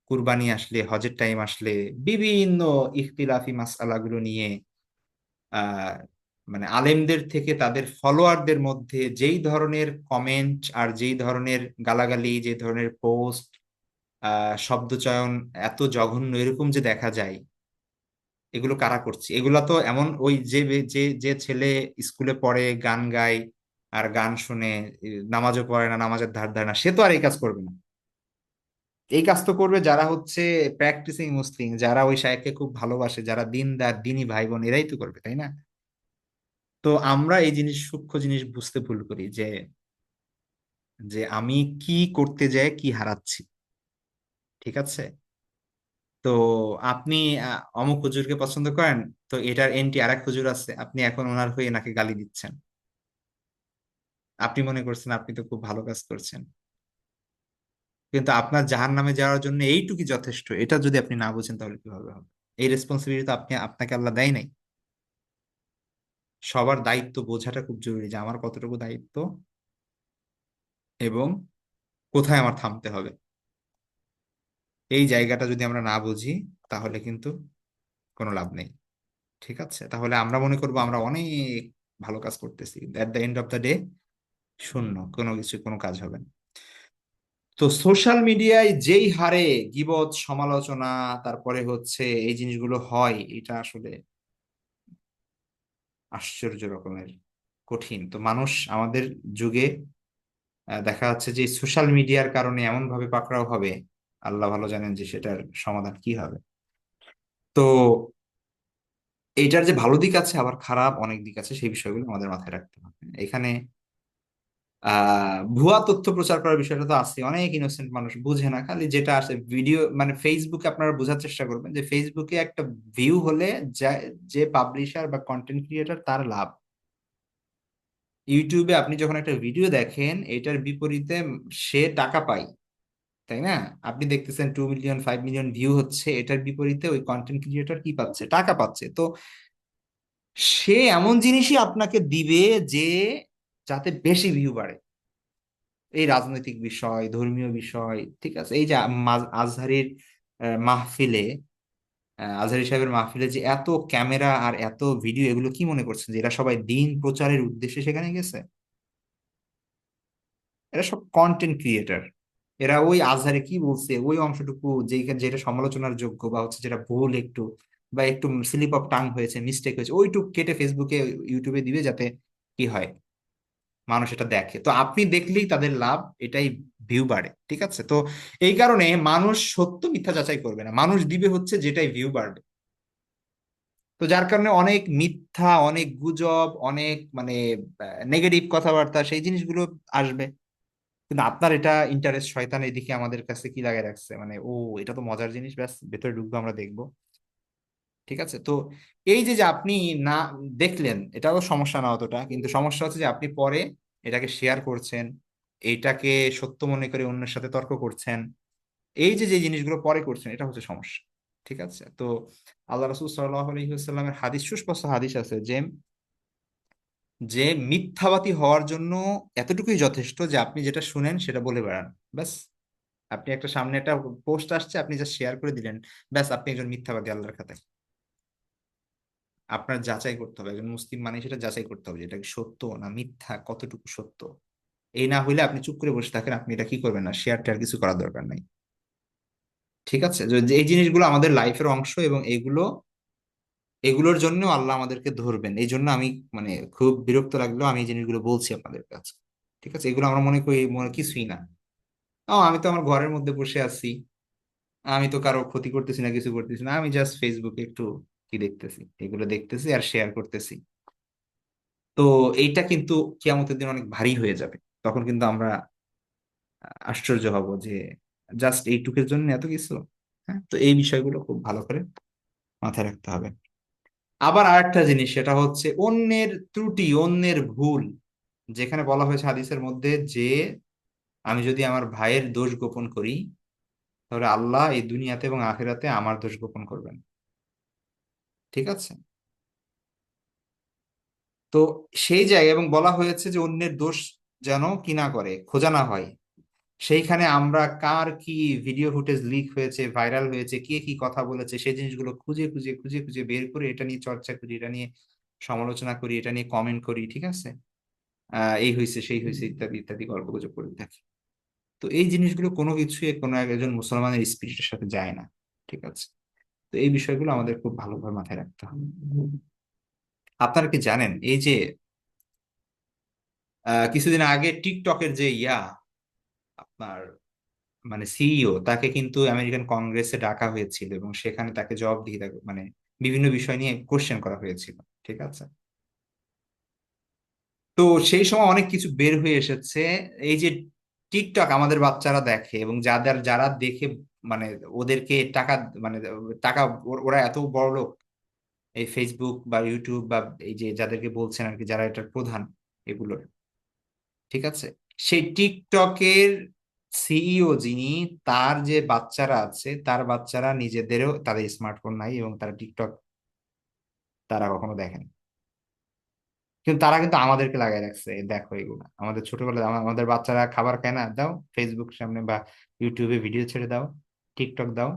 কুরবানি আসলে, হজের টাইম আসলে, বিভিন্ন ইখতিলাফি মাসআলাগুলো নিয়ে আহ মানে আলেমদের থেকে তাদের ফলোয়ারদের মধ্যে যেই ধরনের কমেন্ট আর যেই ধরনের গালাগালি, যে ধরনের পোস্ট, শব্দচয়ন এত জঘন্য এরকম যে দেখা যায়, এগুলো কারা করছে? এগুলা তো এমন ওই যে যে ছেলে স্কুলে পড়ে, গান গায় আর গান শুনে, নামাজও পড়ে না, নামাজের ধার ধারে না, সে তো আর এই কাজ করবে না। এই কাজ তো করবে যারা হচ্ছে প্র্যাকটিসিং মুসলিম, যারা ওই শায়েখকে খুব ভালোবাসে, যারা দিনদার দিনী ভাই বোন, এরাই তো করবে, তাই না? তো আমরা এই জিনিস, সূক্ষ্ম জিনিস বুঝতে ভুল করি, যে যে আমি কি করতে যাই কি হারাচ্ছি। ঠিক আছে, তো আপনি অমুক হুজুরকে পছন্দ করেন, তো এটার এন্টি আরেক হুজুর আছে, আপনি এখন ওনার হয়ে নাকি গালি দিচ্ছেন, আপনি মনে করছেন আপনি তো খুব ভালো কাজ করছেন, কিন্তু আপনার জাহান্নামে যাওয়ার জন্য এইটুকুই যথেষ্ট, এটা যদি আপনি না বুঝেন তাহলে কিভাবে হবে? এই রেসপন্সিবিলিটি তো আপনাকে আল্লাহ দেয় নাই। সবার দায়িত্ব বোঝাটা খুব জরুরি, যে আমার কতটুকু দায়িত্ব এবং কোথায় আমার থামতে হবে। এই জায়গাটা যদি আমরা না বুঝি, তাহলে কিন্তু কোনো লাভ নেই। ঠিক আছে, তাহলে আমরা মনে করবো আমরা অনেক ভালো কাজ করতেছি, at the end of the day শূন্য, কোনো কিছু, কোনো কাজ হবে না। তো সোশ্যাল মিডিয়ায় যেই হারে গীবত, সমালোচনা, তারপরে হচ্ছে এই জিনিসগুলো হয়, এটা আসলে আশ্চর্য রকমের কঠিন। তো মানুষ আমাদের যুগে দেখা যাচ্ছে যে সোশ্যাল মিডিয়ার কারণে এমন ভাবে পাকড়াও হবে, আল্লাহ ভালো জানেন যে সেটার সমাধান কি হবে। তো এইটার যে ভালো দিক আছে, আবার খারাপ অনেক দিক আছে, সেই বিষয়গুলো আমাদের মাথায় রাখতে হবে এখানে। ভুয়া তথ্য প্রচার করার বিষয়টা তো আছে, অনেক ইনোসেন্ট মানুষ বুঝে না, খালি যেটা আসে ভিডিও, মানে ফেসবুকে আপনারা বোঝার চেষ্টা করবেন যে ফেসবুকে একটা ভিউ হলে যা, যে পাবলিশার বা কন্টেন্ট ক্রিয়েটর তার লাভ। ইউটিউবে আপনি যখন একটা ভিডিও দেখেন, এটার বিপরীতে সে টাকা পায়, তাই না? আপনি দেখতেছেন 2 মিলিয়ন 5 মিলিয়ন ভিউ হচ্ছে, এটার বিপরীতে ওই কন্টেন্ট ক্রিয়েটর কি পাচ্ছে? টাকা পাচ্ছে। তো সে এমন জিনিসই আপনাকে দিবে যে যাতে বেশি ভিউ বাড়ে। এই রাজনৈতিক বিষয়, ধর্মীয় বিষয়, ঠিক আছে, এই যে আজহারির মাহফিলে, আজহারি সাহেবের মাহফিলে যে এত ক্যামেরা আর এত ভিডিও, এগুলো কি মনে করছেন যে এরা সবাই দিন প্রচারের উদ্দেশ্যে সেখানে গেছে? এরা সব কন্টেন্ট ক্রিয়েটর। এরা ওই আজহারে কি বলছে ওই অংশটুকু যেটা সমালোচনার যোগ্য বা হচ্ছে যেটা ভুল একটু, বা একটু স্লিপ অফ টাং হয়েছে, মিস্টেক হয়েছে, ওইটুকু কেটে ফেসবুকে ইউটিউবে দিবে, যাতে কি হয়, মানুষ এটা দেখে। তো আপনি দেখলেই তাদের লাভ, এটাই ভিউ বাড়ে। ঠিক আছে? তো এই কারণে মানুষ সত্য মিথ্যা যাচাই করবে না, মানুষ দিবে হচ্ছে যেটাই ভিউ বাড়বে। তো যার কারণে অনেক মিথ্যা, অনেক গুজব, অনেক মানে নেগেটিভ কথাবার্তা, সেই জিনিসগুলো আসবে। কিন্তু আপনার এটা ইন্টারেস্ট শয়তান এদিকে আমাদের কাছে কি লাগাই রাখছে, মানে ও এটা তো মজার জিনিস, ব্যাস ভেতরে ঢুকবো আমরা দেখবো। ঠিক আছে? তো এই যে যে আপনি না দেখলেন, এটাও সমস্যা না অতটা, কিন্তু সমস্যা হচ্ছে যে আপনি পরে এটাকে শেয়ার করছেন, এইটাকে সত্য মনে করে অন্যের সাথে তর্ক করছেন, এই যে যে জিনিসগুলো পরে করছেন, এটা হচ্ছে সমস্যা। ঠিক আছে? তো আল্লাহ রাসূল সাল্লাল্লাহু আলাইহি ওয়াসাল্লামের হাদিস, সুস্পষ্ট হাদিস আছে যে যে মিথ্যাবাদী হওয়ার জন্য এতটুকুই যথেষ্ট যে আপনি যেটা শুনেন সেটা বলে বেড়ান, ব্যাস। আপনি একটা সামনে একটা পোস্ট আসছে, আপনি যা শেয়ার করে দিলেন, ব্যাস, আপনি একজন মিথ্যাবাদী আল্লাহর খাতায়। আপনার যাচাই করতে হবে, একজন মুসলিম মানে সেটা যাচাই করতে হবে যে এটা কি সত্য না মিথ্যা, কতটুকু সত্য। এই না হইলে আপনি চুপ করে বসে থাকেন, আপনি এটা কি করবেন না, শেয়ার টেয়ার কিছু করার দরকার নাই। ঠিক আছে? যে এই জিনিসগুলো আমাদের লাইফের অংশ, এবং এগুলোর জন্য আল্লাহ আমাদেরকে ধরবেন। এই জন্য আমি মানে খুব বিরক্ত লাগলো, আমি এই জিনিসগুলো বলছি আপনাদের কাছে। ঠিক আছে? এগুলো আমরা মনে করি মনে কিছুই না। আমি তো আমার ঘরের মধ্যে বসে আছি, আমি তো কারো ক্ষতি করতেছি না, কিছু করতেছি না, আমি জাস্ট ফেসবুকে একটু কি দেখতেছি, এগুলো দেখতেছি আর শেয়ার করতেছি। তো এইটা কিন্তু কিয়ামতের দিন অনেক ভারী হয়ে যাবে। তখন কিন্তু আমরা আশ্চর্য হব যে জাস্ট এইটুকের জন্য এত কিছু। হ্যাঁ, তো এই বিষয়গুলো খুব ভালো করে মাথায় রাখতে হবে। আবার আরেকটা জিনিস, সেটা হচ্ছে অন্যের ত্রুটি, অন্যের ভুল। যেখানে বলা হয়েছে হাদিসের মধ্যে যে আমি যদি আমার ভাইয়ের দোষ গোপন করি, তাহলে আল্লাহ এই দুনিয়াতে এবং আখিরাতে আমার দোষ গোপন করবেন। ঠিক আছে? তো সেই জায়গায় এবং বলা হয়েছে যে অন্যের দোষ যেন কি না করে, খোঁজা না হয়। সেইখানে আমরা কার কি ভিডিও ফুটেজ লিক হয়েছে, ভাইরাল হয়েছে, কে কি কথা বলেছে, সেই জিনিসগুলো খুঁজে খুঁজে খুঁজে খুঁজে বের করে এটা নিয়ে চর্চা করি, এটা নিয়ে সমালোচনা করি, এটা নিয়ে কমেন্ট করি। ঠিক আছে? এই হয়েছে সেই হয়েছে ইত্যাদি ইত্যাদি গল্পগুজব করে থাকি। তো এই জিনিসগুলো কোনো কিছুই কোনো একজন মুসলমানের স্পিরিটের সাথে যায় না। ঠিক আছে? তো এই বিষয়গুলো আমাদের খুব ভালোভাবে মাথায় রাখতে হবে। আপনারা কি জানেন এই যে কিছুদিন আগে টিকটকের যে আপনার মানে সিইও, তাকে কিন্তু আমেরিকান কংগ্রেসে ডাকা হয়েছিল এবং সেখানে তাকে জবাবদিহিতা মানে বিভিন্ন বিষয় নিয়ে কোশ্চেন করা হয়েছিল। ঠিক আছে? তো সেই সময় অনেক কিছু বের হয়ে এসেছে। এই যে টিকটক আমাদের বাচ্চারা দেখে, এবং যারা দেখে মানে ওদেরকে টাকা, মানে টাকা, ওরা এত বড় লোক, এই ফেসবুক বা ইউটিউব বা এই যে যাদেরকে বলছেন আর কি, যারা এটার প্রধান এগুলোর। ঠিক আছে? সেই টিকটকের সিইও যিনি, তার যে বাচ্চারা আছে, তার বাচ্চারা নিজেদেরও তাদের স্মার্টফোন নাই এবং তারা টিকটক তারা কখনো দেখেন। কিন্তু তারা কিন্তু আমাদেরকে লাগাই রাখছে, "এই দেখো এগুলো আমাদের ছোটবেলায় আমাদের বাচ্চারা খাবার খায় না, দাও ফেসবুক সামনে বা ইউটিউবে ভিডিও ছেড়ে দাও, টিকটক দাও,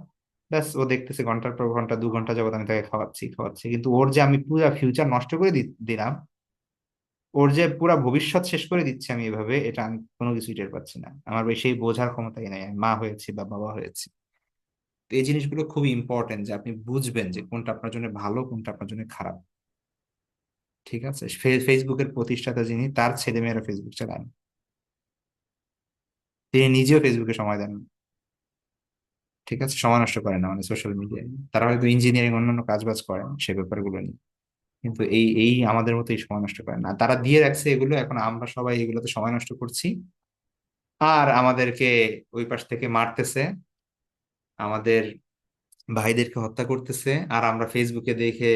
ব্যাস ও দেখতেছে ঘন্টার পর ঘন্টা, 2 ঘন্টা যাবত আমি তাকে খাওয়াচ্ছি খাওয়াচ্ছি, কিন্তু ওর যে আমি পুরো ফিউচার নষ্ট করে দিলাম, ওর যে পুরা ভবিষ্যৎ শেষ করে দিচ্ছে আমি এভাবে, এটা আমি কোনো কিছুই টের পাচ্ছি না। আমার সেই বোঝার ক্ষমতাই নাই, আমি মা হয়েছি বা বাবা হয়েছি। তো এই জিনিসগুলো খুবই ইম্পর্টেন্ট যে আপনি বুঝবেন যে কোনটা আপনার জন্য ভালো, কোনটা আপনার জন্য খারাপ। ঠিক আছে? ফেসবুকের প্রতিষ্ঠাতা যিনি, তার ছেলেমেয়েরা ফেসবুক চালান, তিনি নিজেও ফেসবুকে সময় দেন না। ঠিক আছে? সময় নষ্ট করেন না মানে সোশ্যাল মিডিয়ায়। তারা হয়তো ইঞ্জিনিয়ারিং অন্যান্য কাজ বাজ করেন সে ব্যাপারগুলো নিয়ে, কিন্তু এই এই আমাদের মতো এই সময় নষ্ট করেন না। তারা দিয়ে রাখছে এগুলো, এখন আমরা সবাই এগুলোতে সময় নষ্ট করছি, আর আমাদেরকে ওই পাশ থেকে মারতেছে, আমাদের ভাইদেরকে হত্যা করতেছে, আর আমরা ফেসবুকে দেখে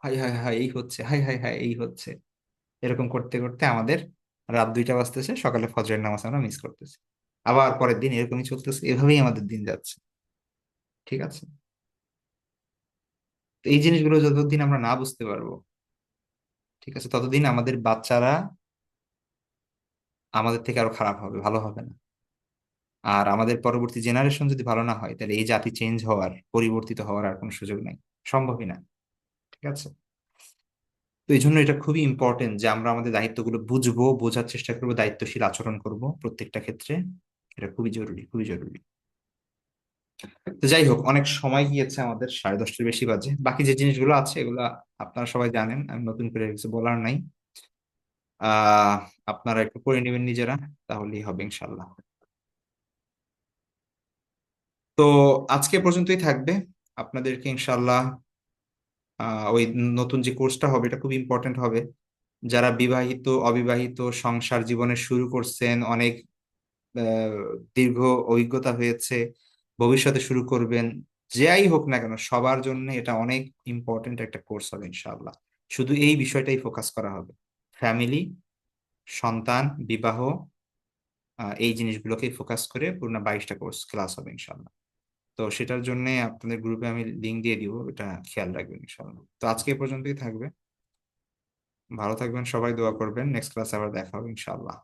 হাই হাই হাই এই হচ্ছে, হাই হাই হাই এই হচ্ছে, এরকম করতে করতে আমাদের রাত 2টা বাজতেছে, সকালে ফজরের নামাজ আমরা মিস করতেছি। আবার পরের দিন এরকমই চলতেছে, এভাবেই আমাদের দিন যাচ্ছে। ঠিক আছে? তো এই জিনিসগুলো যতদিন আমরা না বুঝতে পারবো, ঠিক আছে, ততদিন আমাদের বাচ্চারা আমাদের থেকে আরো খারাপ হবে, ভালো হবে না। আর আমাদের পরবর্তী জেনারেশন যদি ভালো না হয়, তাহলে এই জাতি চেঞ্জ হওয়ার, পরিবর্তিত হওয়ার আর কোনো সুযোগ নেই, সম্ভবই না। ঠিক আছে? তো এই জন্য এটা খুবই ইম্পর্টেন্ট যে আমরা আমাদের দায়িত্বগুলো বুঝবো, বোঝার চেষ্টা করবো, দায়িত্বশীল আচরণ করব প্রত্যেকটা ক্ষেত্রে। এটা খুবই জরুরি, খুবই জরুরি। তো যাই হোক, অনেক সময় গিয়েছে, আমাদের 10:30টার বেশি বাজে। বাকি যে জিনিসগুলো আছে এগুলা আপনারা সবাই জানেন, আমি নতুন করে কিছু বলার নাই। আহ আপনারা একটু করে নেবেন নিজেরা, তাহলেই হবে ইনশাল্লাহ। তো আজকে পর্যন্তই থাকবে। আপনাদেরকে ইনশাল্লাহ ওই নতুন যে কোর্সটা হবে এটা খুব ইম্পর্টেন্ট হবে। যারা বিবাহিত, অবিবাহিত, সংসার জীবনে শুরু করছেন, অনেক আহ, দীর্ঘ অভিজ্ঞতা হয়েছে, ভবিষ্যতে শুরু করবেন, যাই হোক না কেন, সবার জন্য এটা অনেক ইম্পর্টেন্ট একটা কোর্স হবে ইনশাআল্লাহ। শুধু এই বিষয়টাই ফোকাস করা হবে, ফ্যামিলি, সন্তান, বিবাহ, এই জিনিসগুলোকেই ফোকাস করে পুরো 22টা কোর্স ক্লাস হবে ইনশাআল্লাহ। তো সেটার জন্য আপনাদের গ্রুপে আমি লিংক দিয়ে দিব, এটা খেয়াল রাখবেন ইনশাআল্লাহ। তো আজকে এ পর্যন্তই থাকবে। ভালো থাকবেন সবাই, দোয়া করবেন, নেক্সট ক্লাসে আবার দেখা হবে ইনশাআল্লাহ।